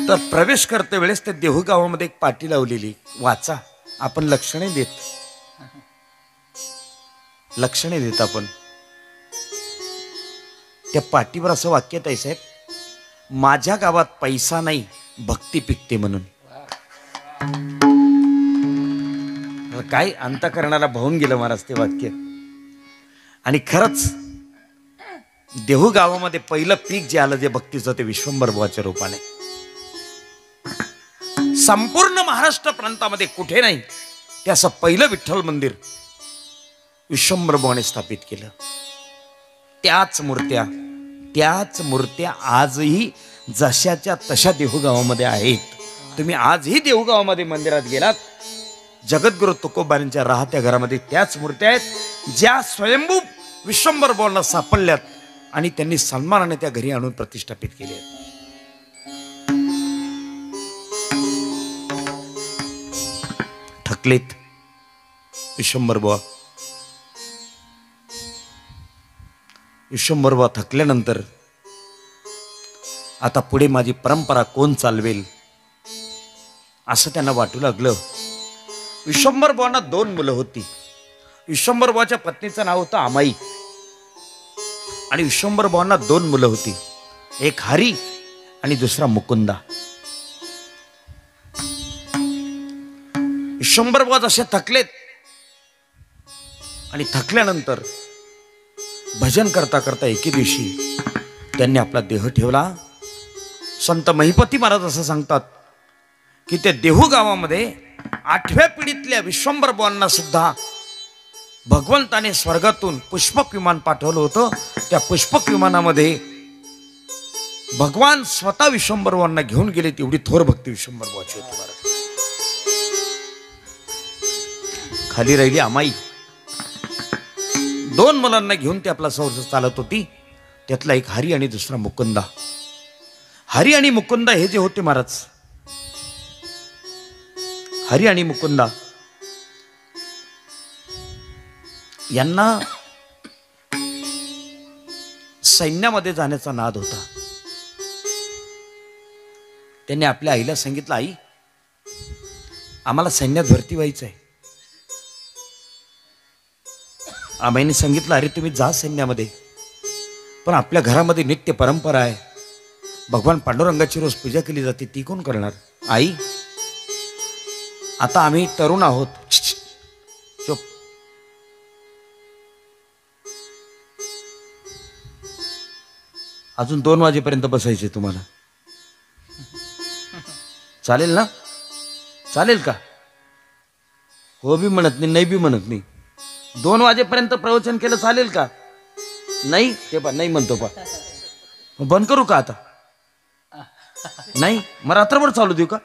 तर प्रवेश करते वेळेस त्या देहूगावामध्ये एक पाटी लावलेली, वाचा. आपण लक्षणे देत आपण. त्या पाटीवर असं वाक्य आहे, साहेब, माझ्या गावात पैसा नाही, भक्ती पिकते म्हणून. काय अंतःकरणाला भावून गेलं महाराज ते वाक्य. आणि खरंच देहू गावामध्ये पहिलं पीक जे आलं, जे भक्तीचं, ते विश्वंभर बुवाच्या रूपाने. संपूर्ण महाराष्ट्र प्रांतामध्ये कुठे नाही ते असं पहिलं विठ्ठल मंदिर विश्वंभर बुवाने स्थापित केलं. त्याच मूर्त्या आजही जशाच्या तशा देहूगावामध्ये आहेत. तुम्ही आजही देहूगावामध्ये मंदिरात गेलात, जगद्गुरु तुकोबारांच्या राहत्या घरामध्ये त्याच मूर्त्या आहेत, ज्या स्वयंभू विश्वंभर बुवांना सापडल्यात आणि त्यांनी सन्मानाने त्या घरी आणून प्रतिष्ठापित केले आहेत. थकलेत विश्वंभर बुवा. विश्वंभर बुवा थकल्यानंतर आता पुढे माझी परंपरा कोण चालवेल असं त्यांना वाटू लागलं. विश्वंभर बुवांना 2 मुलं होती. विश्वंभर बुवाच्या पत्नीचं नाव होतं आमाई आणि विश्वंभर बुवांना 2 मुलं होती. एक हरी आणि दुसरा मुकुंदा. विश्वंभर बुवा असे थकलेत आणि थकल्यानंतर भजन करता करता एके दिवशी त्यांनी आपला देह ठेवला. संत महिपती महाराज असं सांगतात की त्या देहू गावामध्ये 8व्या पिढीतल्या विश्वंभर बुवांना सुद्धा भगवंताने स्वर्गातून पुष्पक विमान पाठवलं होतं. त्या पुष्पक विमानामध्ये भगवान स्वतः विश्वंभर बुवांना घेऊन गेले. तेवढी थोर भक्ती विश्वंभर बुवाची होती महाराज. खाली राहिली आमाई. 2 मुलांना घेऊन ते आपला संसार चालत होती. त्यातला एक हरी आणि दुसरा मुकुंदा. हरी आणि मुकुंदा हे जे होते महाराज, हरी आणि मुकुंदा यांना सैन्यामध्ये जाण्याचा नाद होता. त्यांनी आपल्या आईला सांगितलं, आई आम्हाला सैन्यात भरती व्हायचं आहे. आमाईने सांगितलं, अरे तुम्ही जा सैन्यामध्ये, पण आपल्या घरामध्ये नित्य परंपरा आहे. भगवान पांडुरंगाची रोज पूजा केली जाते, ती कोण करणार? आई आता आम्ही तरुण आहोत. चुप. अजून 2 वाजेपर्यंत बसायचे तुम्हाला. चालेल ना? चालेल का? हो बी म्हणत नाही, नाही बी म्हणत नाही. 2 वाजेपर्यंत प्रवचन केलं चालेल का? नाही ते पण नाही म्हणतो. पा बंद करू का आता? नाही, मग रात्रभर चालू देऊ का?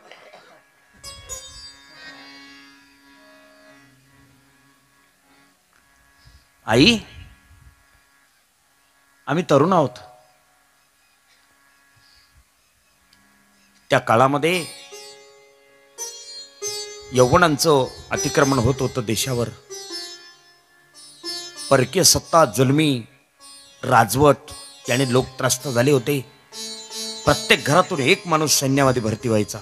आई आम्ही तरुण आहोत. त्या काळामध्ये यौवनांचं अतिक्रमण होत होतं देशावर. परकीय सत्ता, जुलमी राजवट याने लोक त्रस्त झाले होते. प्रत्येक घरातून एक माणूस सैन्यामध्ये भरती व्हायचा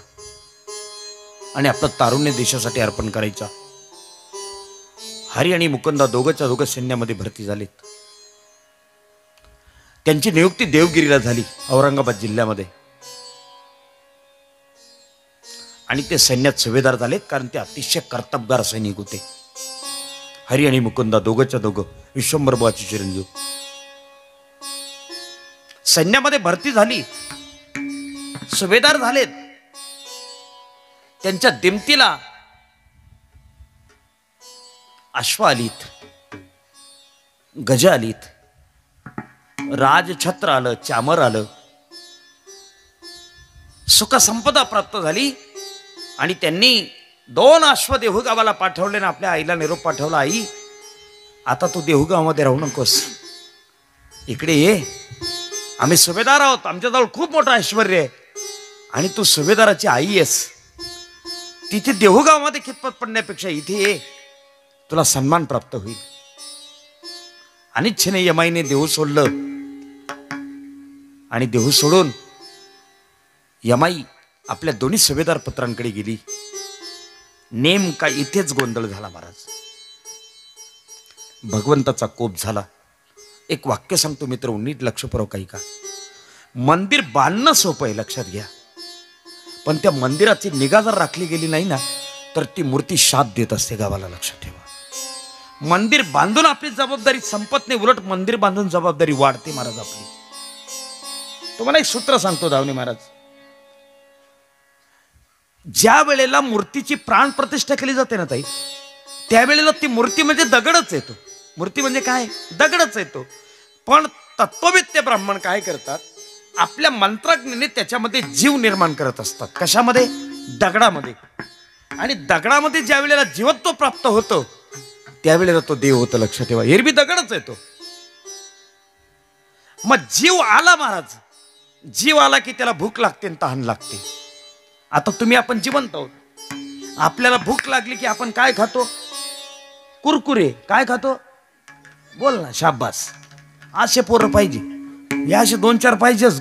आणि आपलं तारुण्य देशासाठी अर्पण करायचा. हरी आणि मुकुंदा दोघंच्या दोघं सैन्यामध्ये भरती झालेत. त्यांची नियुक्ती देवगिरीला झाली, औरंगाबाद जिल्ह्यामध्ये. आणि ते सैन्यात सुभेदार झालेत, कारण ते अतिशय कर्तबगार सैनिक होते. हरी आणि मुकुंदा दोघंच्या दोघं विश्वंभर बुवाचे चिरंजीव. सैन्यामध्ये भरती झाली, सुभेदार झालेत. त्यांच्या दिमतीला अश्व आलीत, गज आलीत, राजछत्र आलं, चामर आलं. सुखसंपदा प्राप्त झाली आणि त्यांनी 2 अश्व देहूगावाला पाठवले ना आपल्या आईला निरोप पाठवला, आई आता तू देहूगावामध्ये राहू नकोस, इकडे ये. आम्ही सुभेदार आहोत, आमच्याजवळ खूप मोठं ऐश्वर्य आहे आणि तू सुभेदाराची आई आहेस. तिथे देहूगावामध्ये खितपत पडण्यापेक्षा इथे ये, तुला सन्मान प्राप्त होईल. अनिच्छेने यमाईने देहू सोडलं आणि देहू सोडून यमाई आपल्या दोन्ही सुभेदार पुत्रांकडे गेली. नेमका इथेच गोंधळ झाला महाराज. भगवंताचा कोप झाला. एक वाक्य सांगतो मित्र, नीट लक्षपूर्वक ऐका. मंदिर बांधणं सोपं आहे, लक्षात घ्या, पण त्या मंदिराची निगा जर राखली गेली नाही ना तर ती मूर्ती शाप देत असते गावाला, लक्षात ठेवा. मंदिर बांधून आपली जबाबदारी संपत नाही, उलट मंदिर बांधून जबाबदारी वाढते महाराज आपली. तुम्हाला एक सूत्र सांगतो धावणे महाराज. ज्या वेळेला मूर्तीची प्राण प्रतिष्ठा केली जाते ना ताई, त्यावेळेला ती मूर्ती म्हणजे दगडच येतो. मूर्ती म्हणजे काय? दगडच येतो. पण तत्ववेत्ते ब्राह्मण काय करतात, आपल्या मंत्राग्नीने त्याच्यामध्ये जीव निर्माण करत असतात. कशामध्ये? दगडामध्ये. आणि दगडामध्ये ज्या वेळेला जीवत्व प्राप्त होतं त्यावेळेला तो देव होतो, लक्षात ठेवा. एरवी दगडच येतो. मग जीव आला महाराज, जीव आला की त्याला भूक लागते आणि तहान लागते. आता तुम्ही आपण जिवंत आहोत, आपल्याला भूक लागली की आपण काय खातो? कुरकुरे. काय खातो? बोल ना, शाबास. असे पोरं पाहिजे, या असे 2-4 पाहिजेच.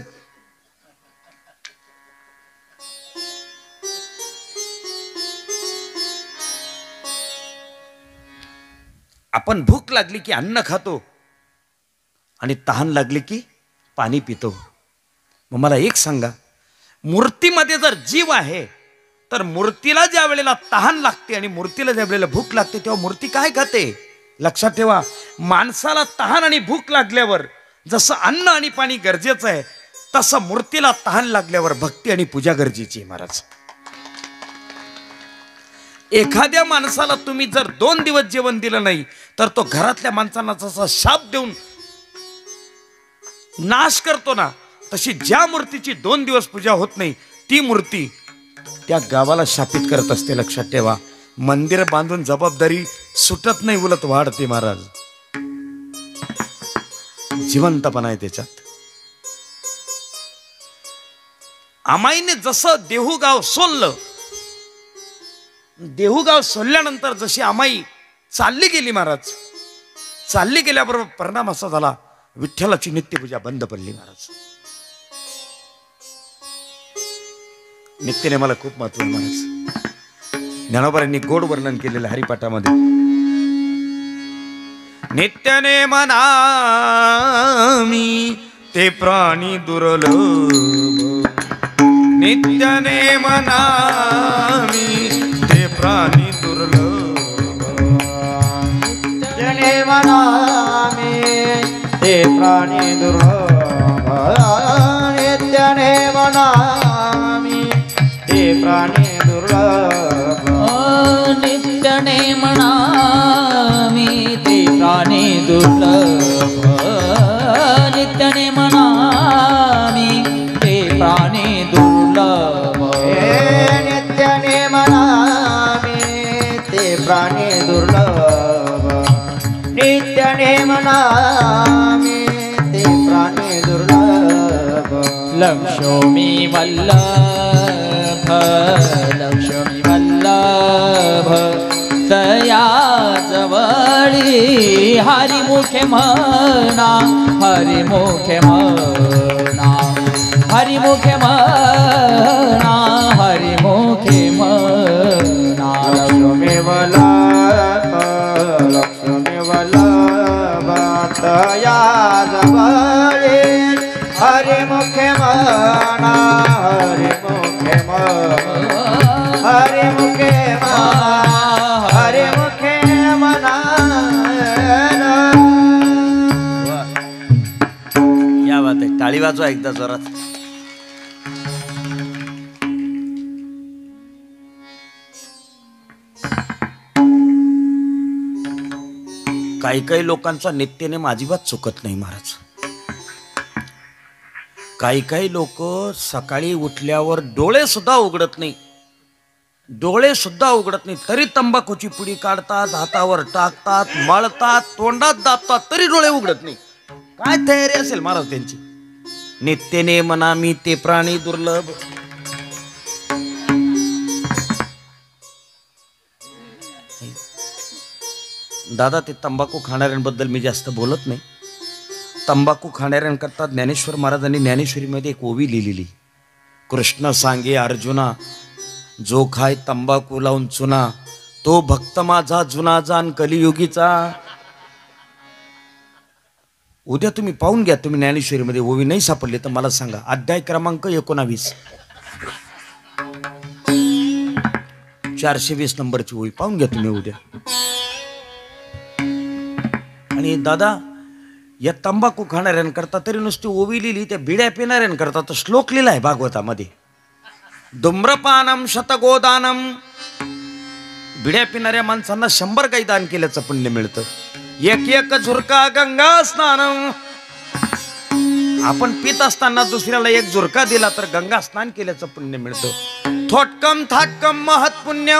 आपण भूक लागली की अन्न खातो आणि तहान लागली की पाणी पितो. मग मला एक सांगा, मूर्तीमध्ये जर जीव आहे तर मूर्तीला ज्या वेळेला तहान लागते आणि मूर्तीला ज्या वेळेला भूक लागते तेव्हा मूर्ती काय खाते? लक्षात ठेवा, माणसाला तहान आणि भूक लागल्यावर जसं अन्न आणि पाणी गरजेचं आहे तसं मूर्तीला तहान लागल्यावर भक्ती आणि पूजा गरजेची आहे महाराज. एखाद्या माणसाला तुम्ही जर 2 दिवस जेवण दिलं नाही तर तो घरातल्या माणसांना जसा शाप देऊन नाश करतो ना, तशी ज्या मूर्तीची 2 दिवस पूजा होत नाही ती मूर्ती त्या गावाला शापित करत असते. लक्षात ठेवा, मंदिर बांधून जबाबदारी सुटत नाही, उलट वाढते महाराज. जिवंतपणा आहे त्याच्यात. आमाईने जसं देहूगाव सोडलं, देहूगाव सोडल्यानंतर जशी आमाई चालली गेली महाराज, चालली गेल्याबरोबर परिणाम असा झाला, विठ्ठलाची नित्यपूजा बंद पडली महाराज. नित्यने मला खूप महत्व आहे महाराज. ज्ञानोबांनी गोड वर्णन केलेलं हरिपाठामध्ये. नित्यने मनामी ते प्राणी दुर्लभ, नित्यने मनामी ते प्राणी दुर्लभ, नित्यने मनामी ते प्राणी दुर्लभ, नित्यने मनामी ते प्राणी दुर्लभ, नित्यने मनामी ते प्राणी दुर्लभ, नित्यने मनामी ते प्राणी दुर्लभ, नित्यने मनामी ते प्राणी दुर्लभ, नित्यने मनामी ते प्राणी दुर्लभ. लक्ष्मी वल्लभ, लक्ष्मी वल्लभ, तया जवळी हरिमुखे म्हणा, हरिमुखे म्हणा, हरिमुखे म्हणा, हरिमुखे म्हणा. लक्ष्मी वल्लभ, लक्ष्मी वल्लभ, तया जवळी हरिमुखे म्हणा, हरिमुखे म्हणा, हरिमुखे म्हणा, हरिमुखे म्हणा. या बात आहे. टाळी वाजवा एकदा जोरात. काही काही लोकांचा नित्यनेम अजिबात चुकत नाही महाराज. काही काही लोक सकाळी उठल्यावर डोळे सुद्धा उघडत नाही, डोळे सुद्धा उघडत नाही तरी तंबाखूची पुडी काढतात, हातावर टाकतात, मळतात, तोंडात दाबतात तरी डोळे उघडत नाही. काय तयारी असेल महाराज त्यांची? नित्यने मनामी ते प्राणी दुर्लभ. दादा, ते तंबाखू खाणाऱ्यांबद्दल मी जास्त बोलत नाही. तंबाखू खाणाऱ्यांकरता ज्ञानेश्वर महाराजांनी ज्ञानेश्वरीमध्ये एक ओवी लिहिलेली. कृष्ण सांगे अर्जुना, जो खाय तंबाखू लावून चुना, तो भक्त माझा जुना जाण कलियुगीचा. उद्या तुम्ही पाहून घ्या, तुम्ही ज्ञानेश्वरीमध्ये ओवी नाही सापडली तर मला सांगा. अध्याय क्रमांक 19 420 नंबरची ओवी पाहून घ्या तुम्ही उद्या. आणि दादा, या तंबाखू खाणाऱ्यांकरता तरी नुसती ओवी लिहिली, त्या बिड्या पिणाऱ्यांकरता तर श्लोक लिहिलाय भागवतामध्ये. धूम्रपानम शतगोदानम, बिड्या पिणाऱ्या माणसांना 100 गाई दान केल्याचं पुण्य मिळतं. एक एक झुरका गंगा स्नानम, आपण पित असताना दुसऱ्याला एक झुरका दिला तर गंगा स्नान केल्याचं पुण्य मिळतं. थोटकम थाटकम महत् पुण्य,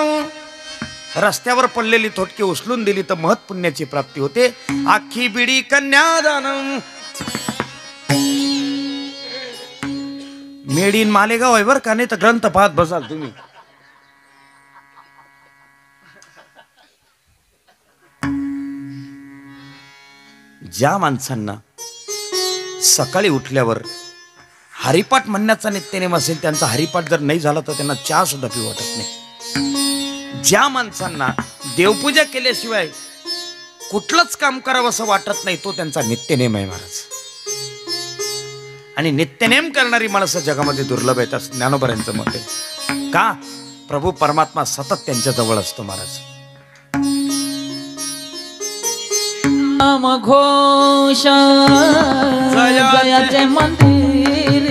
रस्त्यावर पडलेली थोटकी उचलून दिली तर महत् पुण्याची प्राप्ती होते. आखी बिडी कन्यादानम. मेड इन मालेगाव आहे बरं का, नाही तर ग्रंथ पाहत बसाल तुम्ही. ज्या माणसांना सकाळी उठल्यावर हरिपाठ म्हणण्याचा नित्यनेम असेल, त्यांचा हरिपाठ जर नाही झाला तर त्यांना चहा सुद्धा पिऊ वाटत नाही. ज्या माणसांना देवपूजा केल्याशिवाय कुठलंच काम करावं असं वाटत नाही, तो त्यांचा नित्यनेम आहे महाराज. आणि नित्यनेम करणारी माणसं जगामध्ये दुर्लभ आहेत असं ज्ञानोबरांचं मत आहे. का? प्रभू परमात्मा सतत त्यांच्या जवळ असतो महाराज. नाम घोष जयाचे मंदिर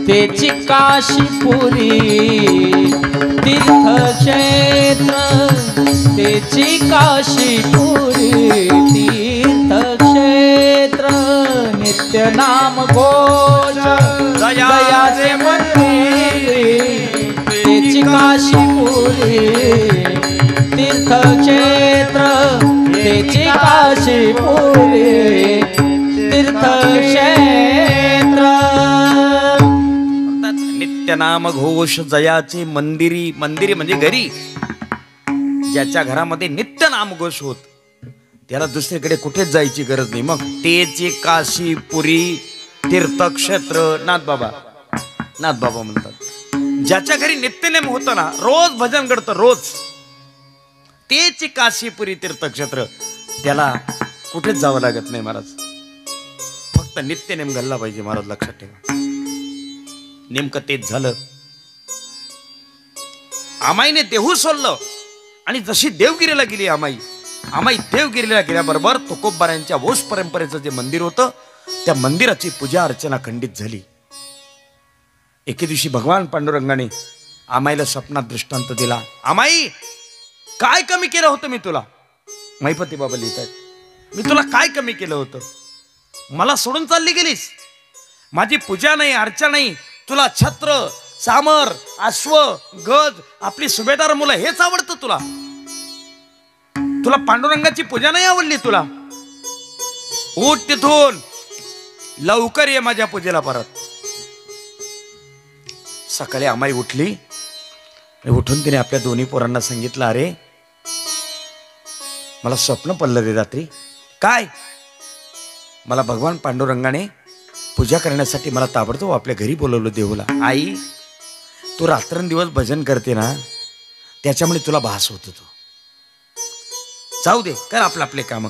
तेची काशीपुरी तीर्थक्षेत्र तेची काशीपुरी तीर्थक्षेत्र नित्य नाम घोष जयाचे मंदिर तेची काशीपुरी तीर्थक्षेत्र तेची काशीपुरी तीर्थक्षेत्र. नित्य नाम घोष जयाचे मंदिरी. मंदिरी म्हणजे घरी. ज्याच्या घरामध्ये नित्य नाम घोष होत त्याला दुसरीकडे कुठेच जायची गरज नाही. मग तेची काशीपुरी तीर्थक्षेत्र. नाथबाबा म्हणतात, ज्याच्या घरी नित्यनेम होतं ना, रोज भजन घडतं रोज, तेची काशीपुरी तीर्थक्षेत्र, त्याला कुठेच जावं लागत नाही महाराज. फक्त नित्यनेम घालला पाहिजे महाराज, लक्षात ठेवा. नेमकं तेच झालं. आमाईने देहू सोडलं आणि जशी देवगिरीला गेली आमाई देवगिरीला गेल्याबरोबर तुकोबारायांच्या वंश परंपरेचं जे मंदिर होतं त्या मंदिराची पूजा अर्चना खंडित झाली. एके दिवशी भगवान पांडुरंगाने आमाईला स्वप्नात दृष्टांत दिला. आमाई, काय कमी केलं होतं मी तुला? महिपती बाबा लिहितात, मी तुला काय कमी केलं होतं? मला सोडून चालली गेलीस. माझी पूजा नाही, अर्चा नाही, तुला छत्र, सामर, अश्व, गज, आपली सुभेदार मुलं हेच आवडतं तुला. तुला पांडुरंगाची पूजा नाही आवडली तुला? उठ तिथून, लवकर ये माझ्या पूजेला परत. सकाळी आमाई उठली. उठून तिने आपल्या दोन्ही पोरांना सांगितलं, अरे मला स्वप्न पडलं रे रात्री. काय? मला भगवान पांडुरंगाने पूजा करण्यासाठी मला ताबडतोब आपल्या घरी बोलवलं देऊला. आई, तू रात्रंदिवस भजन करते ना, त्याच्यामुळे तुला भास होतो. तो जाऊ दे, कर आपलं आपले काम.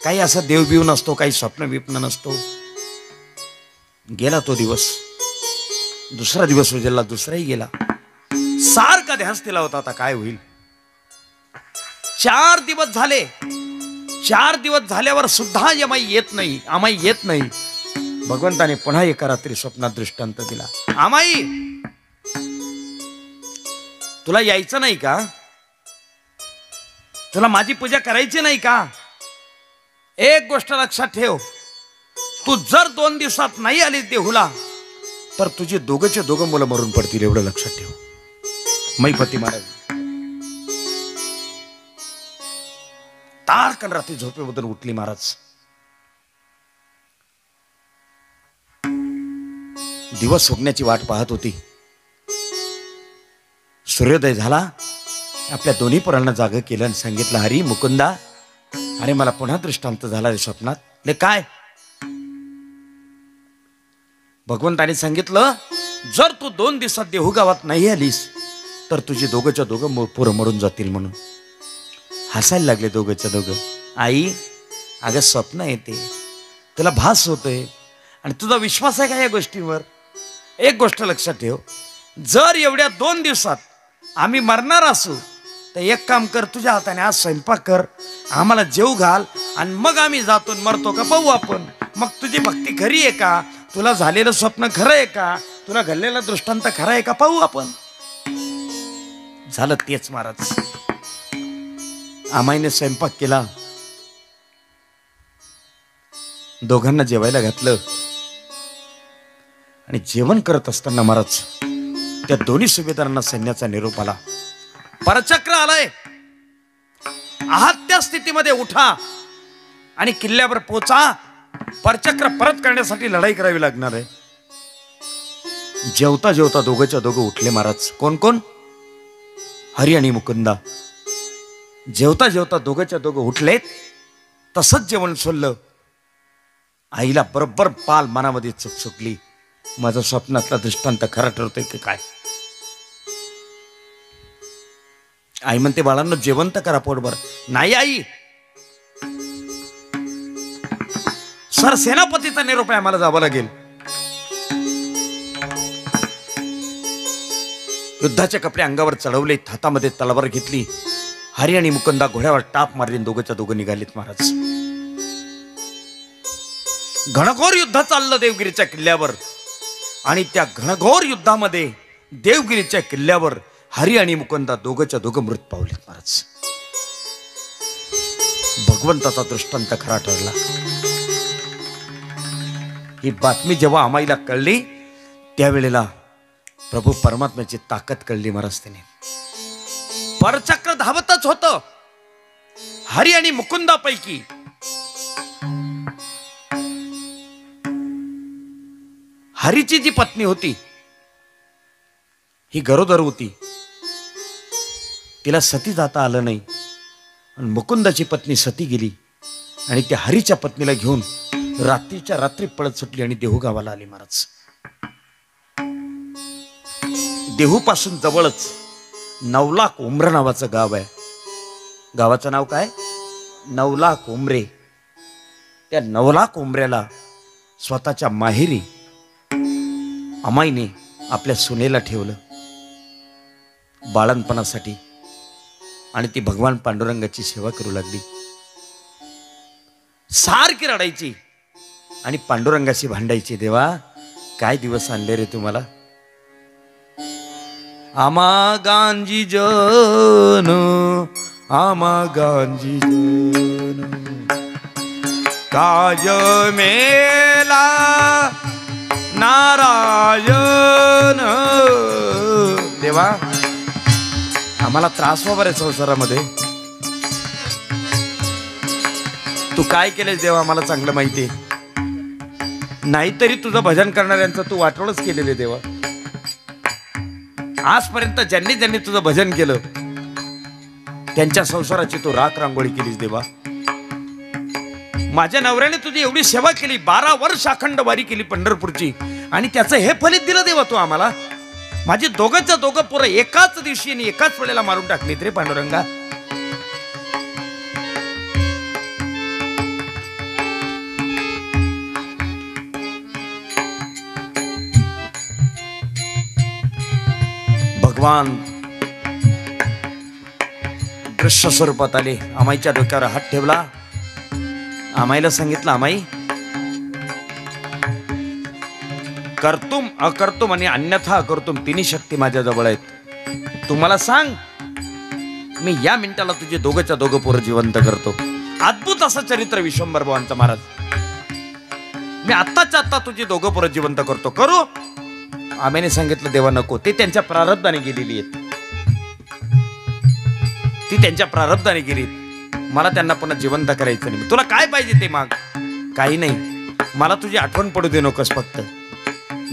काही असं देवबिव नसतो, काही स्वप्न बिप्न नसतो. गेला तो दिवस. दुसरा दिवस उजळला, दुसराही गेला. सारखा ध्यास दिला होता आता काय होईल. 4 दिवस झाले. 4 दिवस झाल्यावर सुद्धा आमाई येत नाही. भगवंताने पुन्हा एका रात्री स्वप्नात दृष्टांत दिला. आमाई, तुला यायचं नाही का? तुला माझी पूजा करायची नाही का? एक गोष्ट लक्षात ठेव, तू जर 2 दिवसात नाही आली देहूला तर तुझी दोघंचे दोघं मुलं मरून पडतील, एवढं लक्षात ठेव. महिपती महाराज तारकन रात्री झोपेबद्दल उठली. महाराज दिवस उगण्याची वाट पाहत होती. सूर्योदय झाला. आपल्या दोन्ही पोरांना जाग केलं आणि सांगितलं, हरी मुकुंदा, अरे मला पुन्हा दृष्टांत झाला रे स्वप्नात. ले काय? भगवंताने सांगितलं, जर तू 2 दिवसात देहू गावात नाही आलीस तर तुझी दोघंच्या दोघं पोरं मरून जातील म्हणून. हसायला लागले दोघंच्या दोघं. आई, अगं स्वप्न येते, तुला भास होतोय आणि तुझा विश्वास आहे का या गोष्टींवर? एक गोष्ट लक्षात ठेव, जर एवढ्या 2 दिवसात आम्ही मरणार असू तर एक काम कर, तुझ्या हाताने आज स्वयंपाक कर, आम्हाला जेव घाल आणि मग आम्ही जातो मरतो का पाहू आपण. मग तुझी भक्ती खरी आहे का? तुला झालेलं स्वप्न खरं आहे का? तुला घडलेला दृष्टांत खरा आहे का? पाहू आपण. झालं तेच महाराज. आमाईने स्वयंपाक केला, दोघांना जेवायला घातलं आणि जेवण करत असताना महाराज त्या दोन्ही सुभेदारांना सैन्याचा निरोप आला. परचक्र आलाय, आहात त्या स्थितीमध्ये उठा आणि किल्ल्यावर पोचा. परचक्र परत करण्यासाठी लढाई करावी लागणार आहे. जेवता जेवता दोघंच्या दोघं उठले महाराज. कोण कोण? हरी आणि मुकुंदा. जेवता जेवता दोघंच्या दोघं उठलेत. तसंच जेवण सोडलं. आईला बरोबर पाल मनामध्ये चुकचुकली, माझा स्वप्नातला दृष्टांत खरा ठरतोय की काय. आई म्हणते, बाळांनो जेवण तर करा पोटभर. नाही आई, सरसेनापतीचा निरोप आहे, आम्हाला जावं लागेल. युद्धाचे कपडे अंगावर चढवले, हातामध्ये तलवार घेतली. हरी आणि मुकुंदा घोड्यावर टाप मारली, दोघंच्या दोघं निघालीत महाराज. घनघोर युद्ध चाललं देवगिरीच्या किल्ल्यावर. आणि त्या घनघोर युद्धामध्ये देवगिरीच्या किल्ल्यावर हरी आणि मुकुंदा दोघंच्या दोघं मृत पावलेत महाराज. भगवंताचा दृष्टांत खरा ठरला. ही बातमी जेव्हा आम्हाला कळली त्यावेळेला प्रभू परमात्म्याची ताकद कळली महाराज. त्याने परचक्र धावतच होत. हरी आणि मुकुंदापैकी हरीची जी पत्नी होती ही गरोदर होती, तिला सती जाता आलं नाही. आणि मुकुंदाची पत्नी सती गेली आणि त्या हरीच्या पत्नीला घेऊन रात्रीच्या रात्री पळत सुटली आणि देहू गावाला आली महाराज. देहू पासून जवळच 9,00,000 उमरा नावाचं गाव आहे. गावाचं नाव काय? 9,00,000 उमरे. त्या 9,00,000 उमऱ्याला स्वतःच्या माहेरी अमाईने आपल्या सुनेला ठेवलं बाळणपणासाठी. आणि ती भगवान पांडुरंगाची सेवा करू लागली. सारखी रडायची आणि पांडुरंगाशी भांडायची. देवा काय दिवस आणले रे तुम्हाला. आमा गांजी जन, आमा गांजी जन, काज मेला नारायण. देवा आम्हाला त्रास व्हावा रे संसारामध्ये. तू काय केलेस देवा आम्हाला चांगलं माहितीये. नाहीतरी तुझं भजन करणाऱ्यांचं तू वाटोळच केलेले देवा. आजपर्यंत ज्यांनी ज्यांनी तुझं भजन केलं त्यांच्या संसाराची तू राख रांगोळी केलीस देवा. माझ्या नवऱ्याने तुझी एवढी सेवा केली, 12 वर्ष अखंड वारी केली पंढरपूरची, आणि त्याचं हे फलित दिलं देवा तू आम्हाला. माझी दोघंच्या दोघं पोरं एकाच दिवशी आणि एकाच वेळेला मारून टाकलीत रे पांडुरंगा. भगवान दृश्य स्वरूपात आले. आमाईच्या डोक्यावर हात ठेवला. आमाईला सांगितलं, आमाई कर्तुम अकर्तुम आणि अन्यथा अकर्तुम तिन्ही शक्ती माझ्या जवळ आहेत. तुम्हाला सांग मी या मिनिटाला तुझे दोघंच्या दोघं पोरं जिवंत करतो. अद्भुत असं चरित्र विश्वंभर भवांचं महाराज. मी आत्ताच्या आत्ता तुझे दोघं पोरं जिवंत करतो. करू? आम्याने सांगितलं देवा नको. ते त्यांच्या प्रारब्धाने गेलेली आहेत. ती त्यांच्या प्रारब्धाने गेली. मला त्यांना पुन्हा जिवंत करायचं नाही. तुला काय पाहिजे ते माग. काही नाही, मला तुझी आठवण पडू दे नकोस. फक्त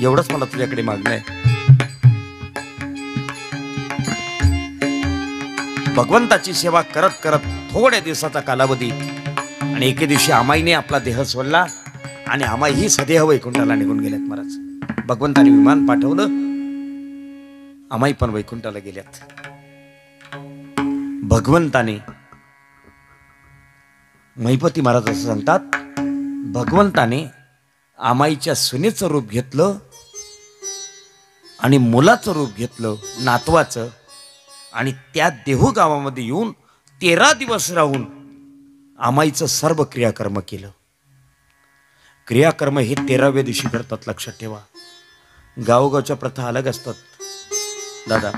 एवढंच मला तुझ्याकडे मागणं आहे. भगवंताची सेवा करत करत थोड्या दिवसाचा कालावधी आणि एके दिवशी आमाईने आपला देह सोडला आणि आमाई ही सदेह वैकुंठाला निघून गेल्यात महाराज. भगवंताने विमान पाठवलं, आमाई पण वैकुंठाला गेल्यात. भगवंताने, महिपती महाराज असं सांगतात, भगवंताने आमाईच्या सुनेचं रूप घेतलं आणि मुलाचं रूप घेतलं, नातवाचं. आणि त्या देहू गावामध्ये येऊन 13 दिवस राहून आमाईचं सर्व क्रियाकर्म केलं. क्रियाकर्म हे 13व्या दिवशी करतात, लक्षात ठेवा. गावोगावच्या प्रथा अलग असतात दादा.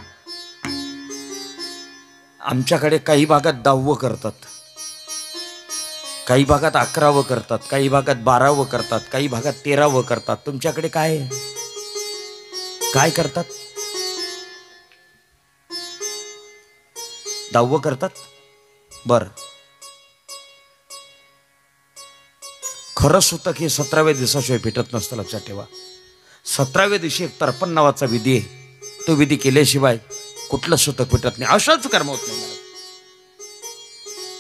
आमच्याकडे काही भागात 10वं करतात, काही भागात 11वं करतात, काही भागात 12वं करतात, काही भागात 13वं करतात. तुमच्याकडे काय काय करतात? 10वं करतात. बर, खरं सुतक हे 17व्या दिवसाशिवाय भेटत नसतं, लक्षात ठेवा. 17व्या दिवशी एक तर्पण नावाचा विधी आहे. तो विधी केल्याशिवाय कुठलं सुतक भेटत नाही. अशाच कर्म होत नाही.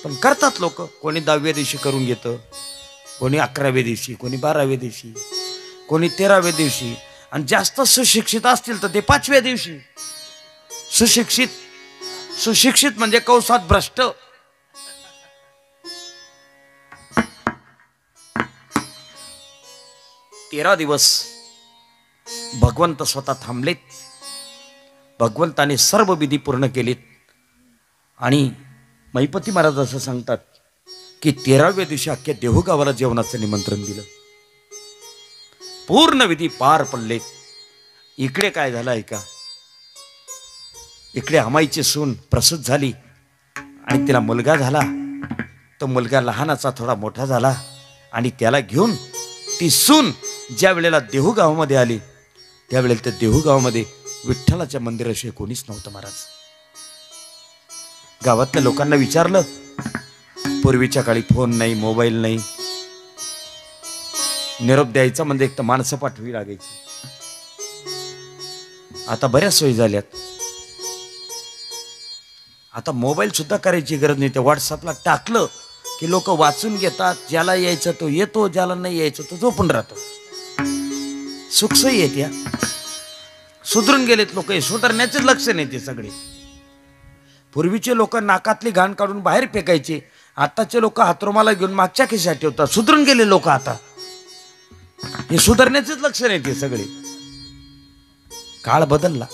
पण करतात लोक. कोणी 10व्या दिवशी करून घेतं, कोणी 11व्या दिवशी, कोणी 12व्या दिवशी, कोणी 13व्या दिवशी. आणि जास्त सुशिक्षित असतील तर ते 5व्या दिवशी. सुशिक्षित, सुशिक्षित म्हणजे कौसात भ्रष्ट. 13 दिवस भगवंत स्वतः थांबलेत. भगवंताने सर्व विधी पूर्ण केलेत. आणि महिपती महाराज असं सांगतात की 13व्या दिवशी अख्ख्या देहूगावाला जेवणाचं निमंत्रण दिलं. पूर्ण विधी पार पडलेत. इकडे काय झालं ऐका. इकडे अमाईची सून प्रसूत झाली आणि तिला मुलगा झाला. तो मुलगा लहानाचा थोडा मोठा झाला आणि त्याला घेऊन ती सून ज्या वेळेला देहू गावामध्ये आली त्यावेळेला त्या देहू गावामध्ये विठ्ठलाच्या मंदिराशिवाय कोणीच नव्हतं महाराज. गावातल्या लोकांना विचारलं. पूर्वीच्या काळी फोन नाही, मोबाईल नाही. निरोप द्यायचा म्हणजे एक तर माणसं पाठवी लागायची. आता बऱ्याच सोयी झाल्यात. आता मोबाईल सुद्धा करायची गरज नाही. ते व्हॉट्सअपला टाकलं की लोक वाचून घेतात. ज्याला यायचं तो येतो, ज्याला नाही यायचं तो झोपून राहतो. सुखसोयी येत या. सुधरून गेलेत लोक. सुधारण्याचे लक्ष नाही ते सगळे. पूर्वीचे लोक नाकातली घाण काढून बाहेर फेकायचे. आताचे लोक हातरुमाला घेऊन मागच्या खिशात ठेवतात. सुधरून गेले लोक. आता हे सुधारण्याचेच लक्ष नाही ते सगळे. काळ बदलला.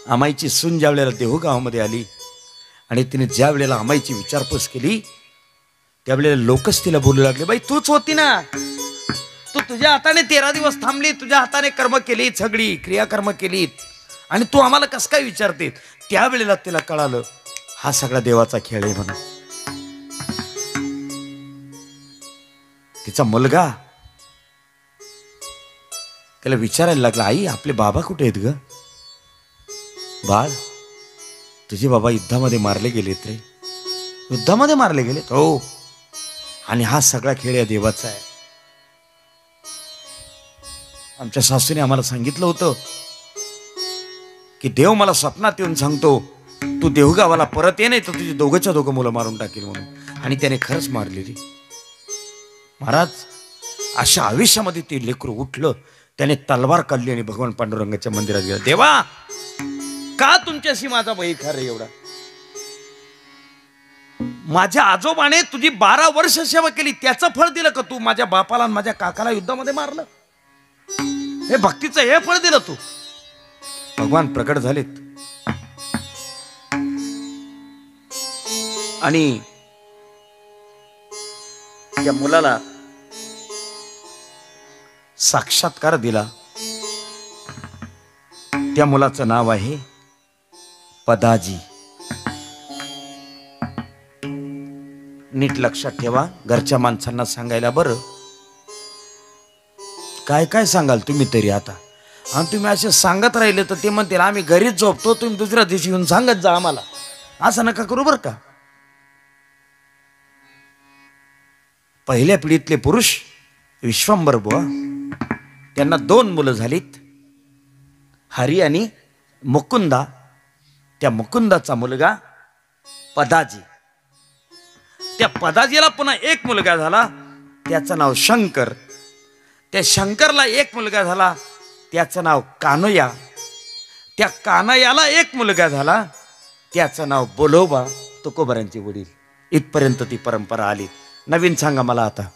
अमाईची सून ज्या वेळेला देहू गावामध्ये आली आणि तिने ज्या वेळेला अमाईची विचारपूस केली त्यावेळेला लोकच तिला बोलू लागले, बाई तूच होती ना, तू तुझ्या हाताने 13 दिवस थांबली, तुझ्या हाताने कर्म केली, सगळी क्रियाकर्म केलीत आणि तू आम्हाला कसं काय विचारते. त्यावेळेला तिला कळालं हा सगळा देवाचा खेळ आहे म्हणून. तिचा मुलगा त्याला विचारायला लागला, आई आपले बाबा कुठे आहेत ग? बाळ तुझे बाबा युद्धामध्ये मारले गेलेत रे. युद्धामध्ये मारले गेलेत? हो. आणि हा सगळा खेळ या देवाचा आहे. आमच्या सासूने आम्हाला सांगितलं होतं की देव मला स्वप्नात येऊन सांगतो तू देहूगावाला परत ये, नाही तर तुझी दोघंच्या दोघं मुलं मारून टाकेल म्हणून. आणि त्याने खरंच मारली रे महाराज. अशा आयुष्यामध्ये ते लेकरू उठलं. त्याने तलवार काढली आणि भगवान पांडुरंगाच्या मंदिरात गेला. देवा का तुमच्याशी माझा वैखार आहे एवढा? माझ्या आजोबाने तुझी 12 वर्ष सेवा केली, त्याचं फळ दिलं का तू? माझ्या बापाला आणि माझ्या काकाला युद्धामध्ये मारलं, हे भक्तीचं हे फळ दिलं तू? भगवान प्रकट झालेत आणि त्या मुलाला साक्षात्कार दिला. त्या मुलाचं नाव आहे पदाजी. नीट लक्षात ठेवा. घरच्या माणसांना सांगायला बरं काय काय सांगाल तुम्ही तरी आता. आणि तुम्ही असे सांगत राहिले तर ते म्हणतील आम्ही घरीच झोपतो, तुम्ही दुसऱ्या दिवशी येऊन सांगत जा आम्हाला. असं नका करू बरं का. पहिल्या पिढीतले पुरुष विश्वंभर बुवा, त्यांना 2 मुलं झालीत, हरी आणि मुकुंदा. त्या मुकुंदाचा मुलगा पदाजी. त्या पदाजीला पुन्हा 1 मुलगा झाला, त्याचं नाव शंकर. त्या शंकरला 1 मुलगा झाला, त्याचं नाव कान्हैया. त्या कान्हैयाला 1 मुलगा झाला, त्याचं नाव बोलोबा, तुकोबारांचे वडील. इथपर्यंत ती परंपरा आली. नवीन सांगा मला आता.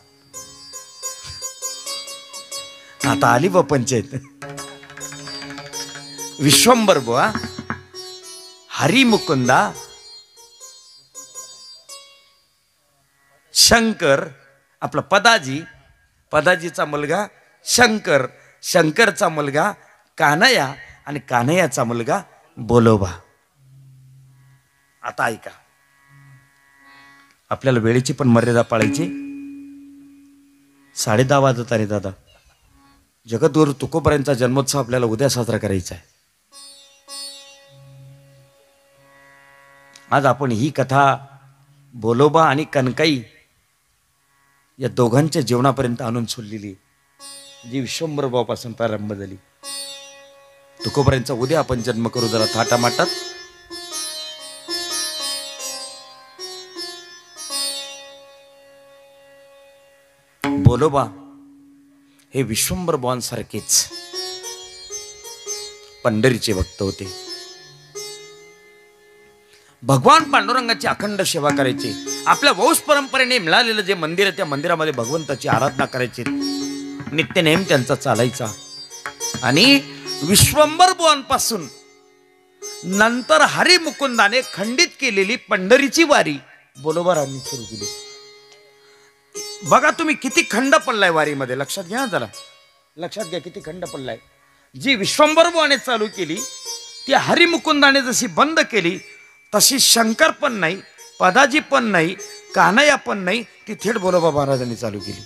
आता आली बा पंचायत. विश्वंभर बुवा, हरी मुकुंदा, शंकर, आपला पदाजी, पदाजीचा मुलगा शंकर, शंकरचा मुलगा कान्हैया आणि कान्हैयाचा मुलगा बोलोबा. आता ऐका, आपल्याला वेळेची पण मर्यादा पाळायची. 10:30 वाजत आले दादा. जगद्गुरु तुकोबारांचा जन्मोत्सव आपल्याला उद्या साजरा करायचा आहे. आज आपण ही कथा बोलोबा आणि कनकाई या दोघांच्या जीवनापर्यंत आणून सोडलेली, जी विश्वंभर भावापासून प्रारंभ झाली. तुकोबारांचा उद्या आपण जन्म करू जरा थाटामाटात. बोलोबा हे विश्वंभर बुवांसारखेच पंढरीचे भक्त होते. भगवान पांडुरंगाची अखंड सेवा करायचे. आपल्या वंश परंपरेने मिळालेलं जे मंदिर आहे त्या मंदिरामध्ये भगवंताची आराधना करायची, नित्यनेम त्यांचा चालायचा. आणि विश्वंभर बुवांपासून नंतर हरी मुकुंदाने खंडित केलेली पंढरीची वारी बोलोबारांनी सुरू केली. बघा तुम्ही किती खंड पडलाय वारीमध्ये, लक्षात घ्या जरा, लक्षात घ्या किती खंड पडलाय. जी विश्वंभर बुवाने चालू केली ती हरिमुकुंदाने जशी बंद केली तशी शंकर पण नाही, पदाजी पण नाही, कान्हैया पण नाही, ती थेट बोलोबा महाराजांनी चालू केली.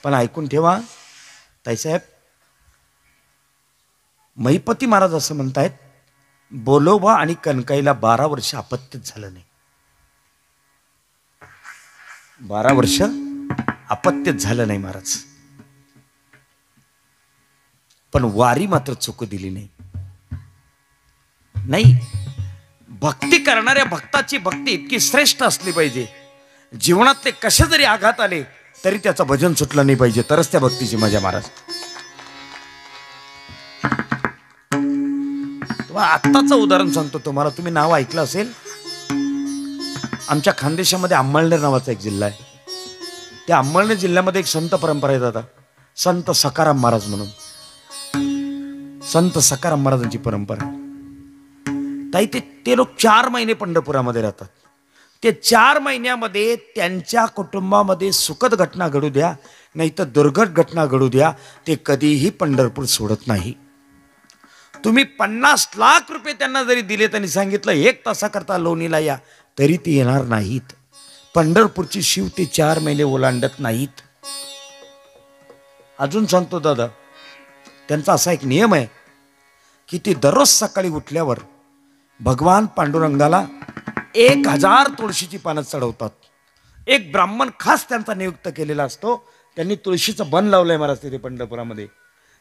पण ऐकून ठेवा ताईसाहेब, महिपती महाराज असं म्हणतायत बोलोबा आणि कनकाईला 12 वर्ष अपत्यच झालं नाही. 12 वर्ष अपत्यच झालं नाही महाराज. पण वारी मात्र चुकू दिली नाही. नाही, भक्ती करणाऱ्या भक्ताची भक्ती इतकी श्रेष्ठ असली पाहिजे, जीवनातले कसे जरी आघात आले तरी त्याचं भजन सुटलं नाही पाहिजे, तरच त्या भक्तीची मजा महाराज. आत्ताचं उदाहरण सांगतो तुम्हाला, तुम्ही नाव ऐकलं असेल, आमच्या खानदेशामध्ये अंमळनेर नावाचा एक जिल्हा आहे. त्या अंमळनेर जिल्ह्यामध्ये एक संत परंपरा आहे दादा, संत सखाराम महाराज म्हणून. संत सखाराम महाराजांची परंपरा ताई. ते लोक 4 महिने पंढरपुरामध्ये राहतात. ते 4 महिन्यामध्ये त्यांच्या कुटुंबामध्ये सुखद घटना घडू द्या नाही तर दुर्घट घटना घडू द्या, ते कधीही पंढरपूर सोडत नाही. तुम्ही 50 लाख रुपये त्यांना जरी दिले, त्यांनी सांगितलं 1 तासाकरता लोणीला या, तरी ते येणार नाहीत. पंढरपूरची शिव ते 4 महिने ओलांडत नाहीत. अजून सांगतो दादा, त्यांचा असा एक नियम आहे की ते दररोज सकाळी उठल्यावर भगवान पांडुरंगाला 1000 तुळशीची पानं चढवतात. एक ब्राह्मण खास त्यांचा नियुक्त केलेला असतो, त्यांनी तुळशीचं बन लावलंय महाराज तिथे पंढरपुरामध्ये.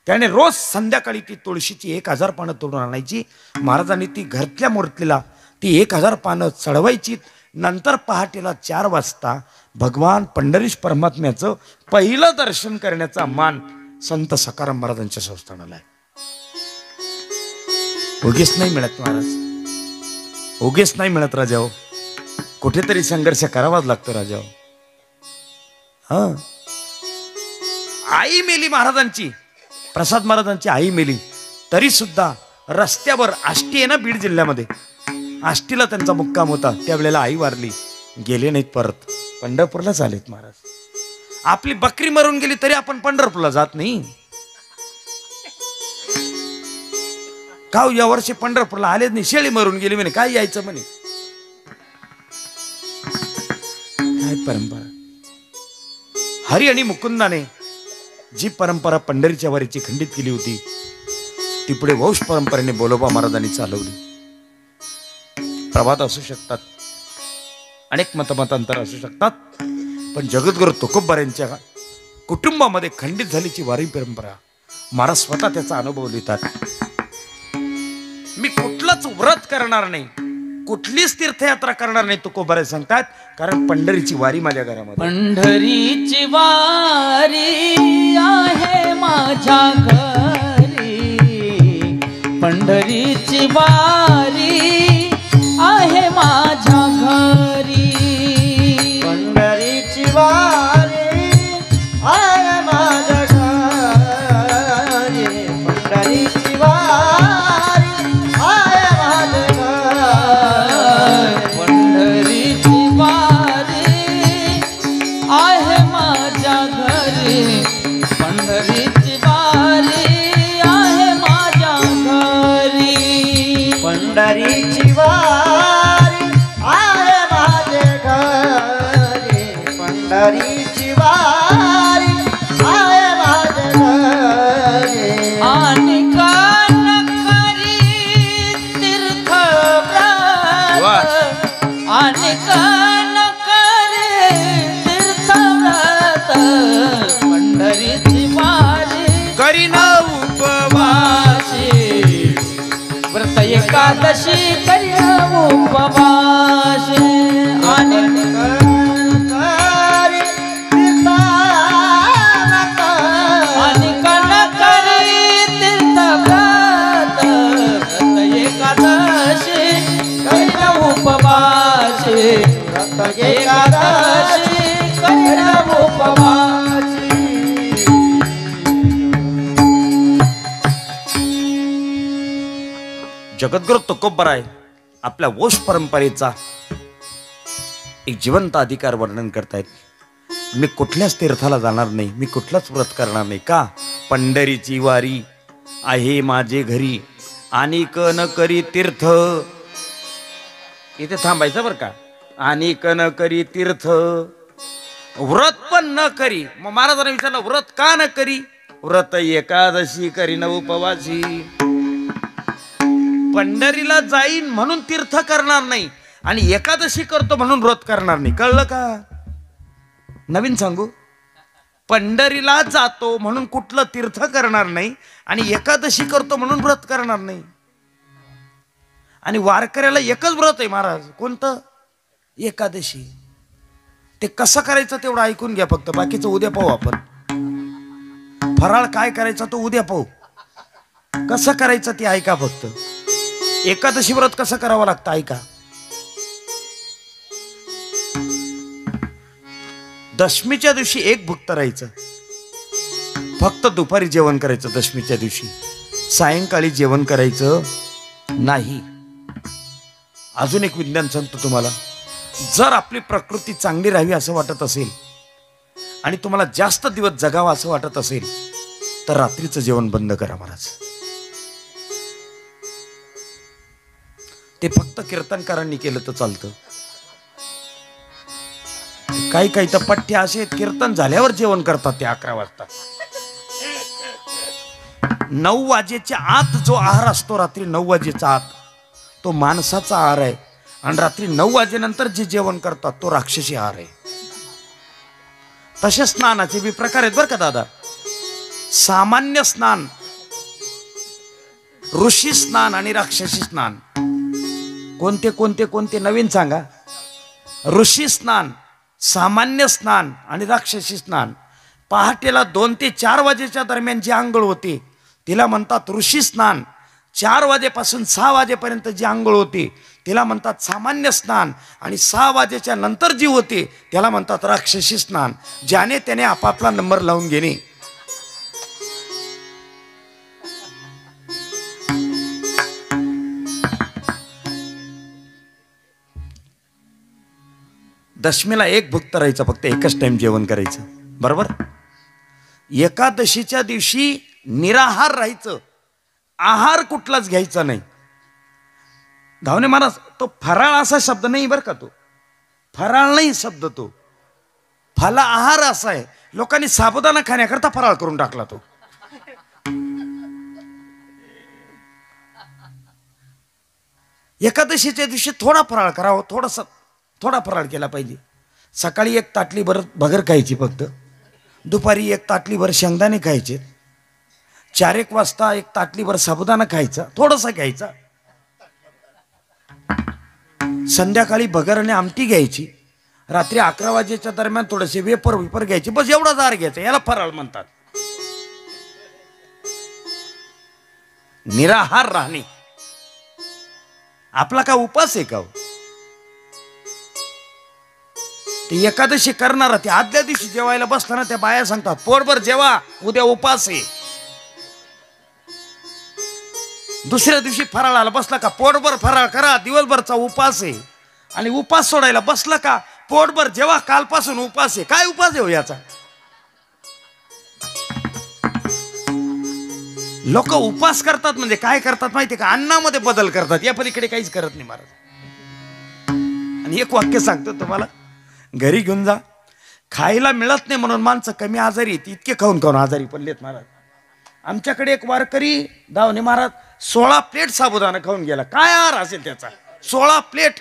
त्याने रोज संध्याकाळी ती तुळशीची 1000 पानं तोडून आणायची. महाराजांनी ती घरातल्या मूर्तीला ती 1000 पानं चढवायची. नंतर पहाटेला 4 वाजता भगवान पंढरीश परमात्म्याचं पहिलं दर्शन करण्याचा मान संत सखाराम महाराजांच्या संस्थानाला आहे. उगीच नाही मिळत महाराज, उगीच नाही मिळत राजाओ. कुठेतरी संघर्ष करावाच लागतो राजाओ. हा, आई मेली महाराजांची, प्रसाद महाराजांची आई मेली, तरी सुद्धा रस्त्यावर आष्टी आहे ना बीड जिल्ह्यामध्ये, आष्टीला त्यांचा मुक्काम होता. त्यावेळेला आई वारली, गेले नाहीत, परत पंढरपूरलाच आलेत महाराज. आपली बकरी मरून गेली तरी आपण पंढरपूरला जात नाही का? या वर्षी पंढरपूरला आलेच नाही, शेळी मरून गेली म्हणे, काय यायचं म्हणे. काय परंपरा. हरी आणि मुकुंदाने जी परंपरा पंढरीच्या वारीची खंडित केली होती ती पुढे वंश परंपरेने बोलोबा महाराजांनी चालवली. प्रभात असू शकतात, अनेक मतमतांतर असू शकतात, पण जगद्गुरु तुकोबा यांच्या कुटुंबामध्ये खंडित झालीची वारी परंपरा महाराज स्वतः त्याचा अनुभव लिहितात. मी कुठलंच व्रत करणार नाही, कुठलीच तीर्थयात्रा करणार नाही तुकोबा सांगतात, कारण पंढरीची वारी माझ्या घरामध्ये. पंढरीची वारी आहे माझ्या घरी, पंढरीची वारी आहे माझ्या घरी, पंढरीची वारी आहे माझ्या घरी, पंढरीची वारी आहे माझ्या घरी, पंढरीची वारी आहे माझ्या घरी, पंढरीची वारी आहे माझ्या घरी, पंढरीची वारी आहे माझ्या घरी, पंढरीची वारी आहे माझ्या घरी. आणि कान करी तीर्थ व्रत, आणि कान करी तीर्थ व्रत, पंढरीची वारी करीन उपवासी, व्रत एकादशी करी उपवासी, आणि आणि कान करी तीर्थ व्रत, व्रत एकादशी करी उपवासी, जगद्गुरु तुकोबराय आपल्या वंश परंपरेचा एक जिवंत अधिकार वर्णन करतायत. मी कुठल्याच तीर्थाला जाणार नाही, मी कुठलाच व्रत करणार नाही. का? पंढरीची वारी आहे माझे घरी, आणिक न करी तीर्थ. इथे थांबायचं बरं का. आणिक न करी तीर्थ, व्रत पण न करी. मग महाराजांना विचारलं व्रत का न करी? व्रत एकादशी करी न उपवासी. पंढरीला जाईन म्हणून तीर्थ करणार नाही आणि एकादशी करतो म्हणून व्रत करणार नाही. कळलं का? नवीन सांगू, पंढरीला जातो म्हणून कुठलं तीर्थ करणार नाही आणि एकादशी करतो म्हणून व्रत करणार नाही. आणि वारकऱ्याला एकच व्रत आहे महाराज, कोणतं? एकादशी. ते कसं करायचं तेवढं ऐकून घ्या फक्त, बाकीचं उद्या पाहू आपण. फराळ काय करायचा तो उद्या पाहू, कसं करायचं ते ऐका फक्त. एकादशी व्रत कसं करावं लागतं ऐका. दशमीच्या दिवशी एक भुक्त राहायचं, फक्त दुपारी जेवण करायचं. दशमीच्या दिवशी सायंकाळी जेवण करायचं नाही. अजून एक विज्ञान सांगतो तुम्हाला. जर आपली प्रकृती चांगली राहावी असं वाटत असेल आणि तुम्हाला जास्त दिवस जगावा असं वाटत असेल तर रात्रीचं जेवण बंद करा महाराज. ते फक्त कीर्तनकारांनी केलं तर चालतं. काही काही तर पठ्ठे असे आहेत, कीर्तन झाल्यावर जेवण करतात ते 11 वाजता. 9 वाजेच्या आत जो आहार असतो, रात्री 9 वाजेचा आत, तो माणसाचा आहार आहे. आणि रात्री 9 वाजेनंतर जे जेवण करतात तो राक्षसी आहार आहे. तसे स्नानाचे बी प्रकार आहेत बरं का दादा. सामान्य स्नान, ऋषी स्नान आणि राक्षसी स्नान. कोणते कोणते कोणते नवीन सांगा. ऋषी स्नान, सामान्य स्नान आणि राक्षसी स्नान. पहाटेला 2 ते 4 वाजेच्या दरम्यान जी आंघोळ होते तिला म्हणतात ऋषी स्नान. 4 वाजेपासून 6 वाजेपर्यंत जी आंघोळ होते तिला म्हणतात सामान्य स्नान. आणि 6 वाजेच्या नंतर जी होते त्याला म्हणतात राक्षसी स्नान. ज्याने त्याने आपापला नंबर लावून घेणे. दशमीला एक भुक्त राहायचं, फक्त एकच टाइम जेवण करायचं, बरोबर. एकादशीच्या दिवशी निराहार राहायचं, आहार कुठलाच घ्यायचा नाही. धावणे महाराज, तो फराळ असा शब्द नाही बरं का, तो फराळ नाही शब्द, तो फला आहार असा आहे. लोकांनी साबुदाणा खाण्याकरता फराळ करून टाकला तो. एकादशीच्या दिवशी थोडा फराळ करावा, थोडा फराळ केला पाहिजे. सकाळी 1 ताटली भर भगर खायची फक्त, दुपारी 1 ताटली भर शेंगदाणे खायचे, 4-1 वाजता 1 ताटली भर साबुदाणा खायचा, थोडासा घ्यायचा. संध्याकाळी भगर आणि आमटी घ्यायची. रात्री 11 वाजेच्या दरम्यान थोडेसे वेपर घ्यायचे, बस एवढा जार घ्यायचा. याला फराळ म्हणतात. निराहार राहणे आपला का उपास आहे का? ते एकादशी करणार ते आदल्या दिवशी जेवायला बसताना त्या बाया सांगतात पोटभर जेवा, उद्या उपास आहे. दुसऱ्या दिवशी फराळाला बसला का पोटभर फराळ करा, दिवसभरचा उपास आहे. आणि उपास सोडायला बसला का पोटभर जेवा, कालपासून उपास आहे. काय उपास आहे हो याचा? लोक उपास करतात म्हणजे काय करतात माहितीये का? अन्नामध्ये बदल करतात, या पलीकडे काहीच करत नाही महाराज. आणि एक वाक्य सांगतो तुम्हाला, घरी घेऊन जा. खायला मिळत नाही म्हणून माणसं कमी आजारी आहेत, इतके खाऊन आजारी पडलेत महाराज. आमच्याकडे एक वारकरी धावणे महाराज 16 प्लेट साबुदाणा खाऊन गेला. काय आहार असेल त्याचा? 16 प्लेट.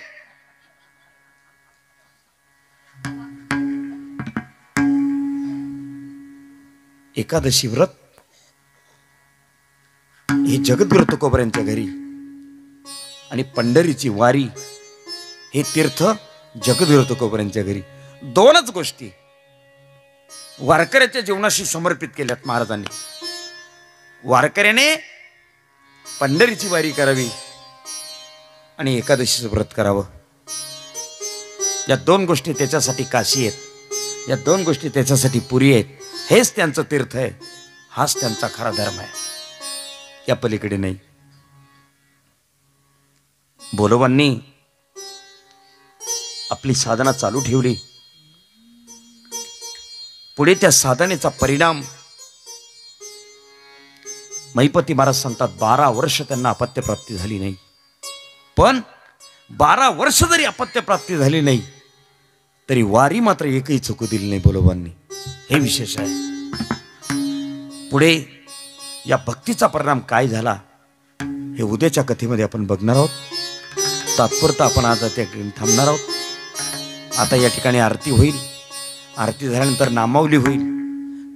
एकादशी व्रत हे जगद्गुरु तुकोबरायांच्या घरी आणि पंढरीची वारी हे तीर्थ जगद्गुरु तुकोबरायांच्या घरी. 2च गोष्टी वारकऱ्याच्या जीवनाशी समर्पित केल्यात महाराजांनी. वारकऱ्याने पंढरीची वारी करावी आणि एकादशीचं व्रत करावं. या 2 गोष्टी त्याच्यासाठी काशी आहेत, या 2 गोष्टी त्याच्यासाठी पुरी आहेत. हेच त्यांचं तीर्थ आहे, हाच त्यांचा खरा धर्म आहे, या पलीकडे नाही. बोलोबांनी आपली साधना चालू ठेवली. पुढे त्या साधनेचा परिणाम महिपती महाराज सांगतात 12 वर्ष त्यांना अपत्य प्राप्ती झाली नाही. पण 12 वर्ष जरी अपत्य प्राप्ती झाली नाही तरी वारी मात्र एकही चुकू दिली नाही बोलोबांनी. हे विशेष आहे. पुढे या भक्तीचा परिणाम काय झाला हे उद्याच्या कथेमध्ये आपण बघणार आहोत. तात्पुरतं आपण आज त्या ठिकाणी थांबणार आहोत. आता या ठिकाणी आरती होईल. आरती झाल्यानंतर नामावली होईल.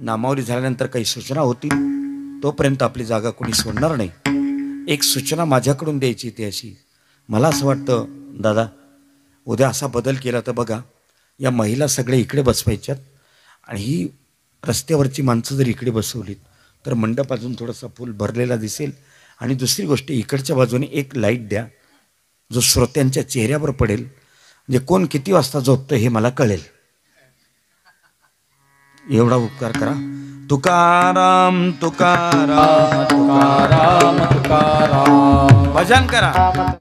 नामावली झाल्यानंतर काही सूचना होतील. तोपर्यंत आपली जागा कोणी सोडणार नाही. एक सूचना माझ्याकडून द्यायची ती अशी, मला असं वाटतं दादा उद्या असा बदल केला तर बघा, या महिला सगळे इकडे बसवायच्यात आणि ही रस्त्यावरची माणसं जर इकडे बसवलीत तर मंडप अजून थोडासा फुल भरलेला दिसेल. आणि दुसरी गोष्ट, इकडच्या बाजूने एक लाईट द्या जो श्रोत्यांच्या चेहऱ्यावर पडेल, म्हणजे कोण किती वाजता झोपतं हे मला कळेल. एवढा उपकार करा. तुकाराम तुकाराम तुकाराम तुकाराम भजन करा.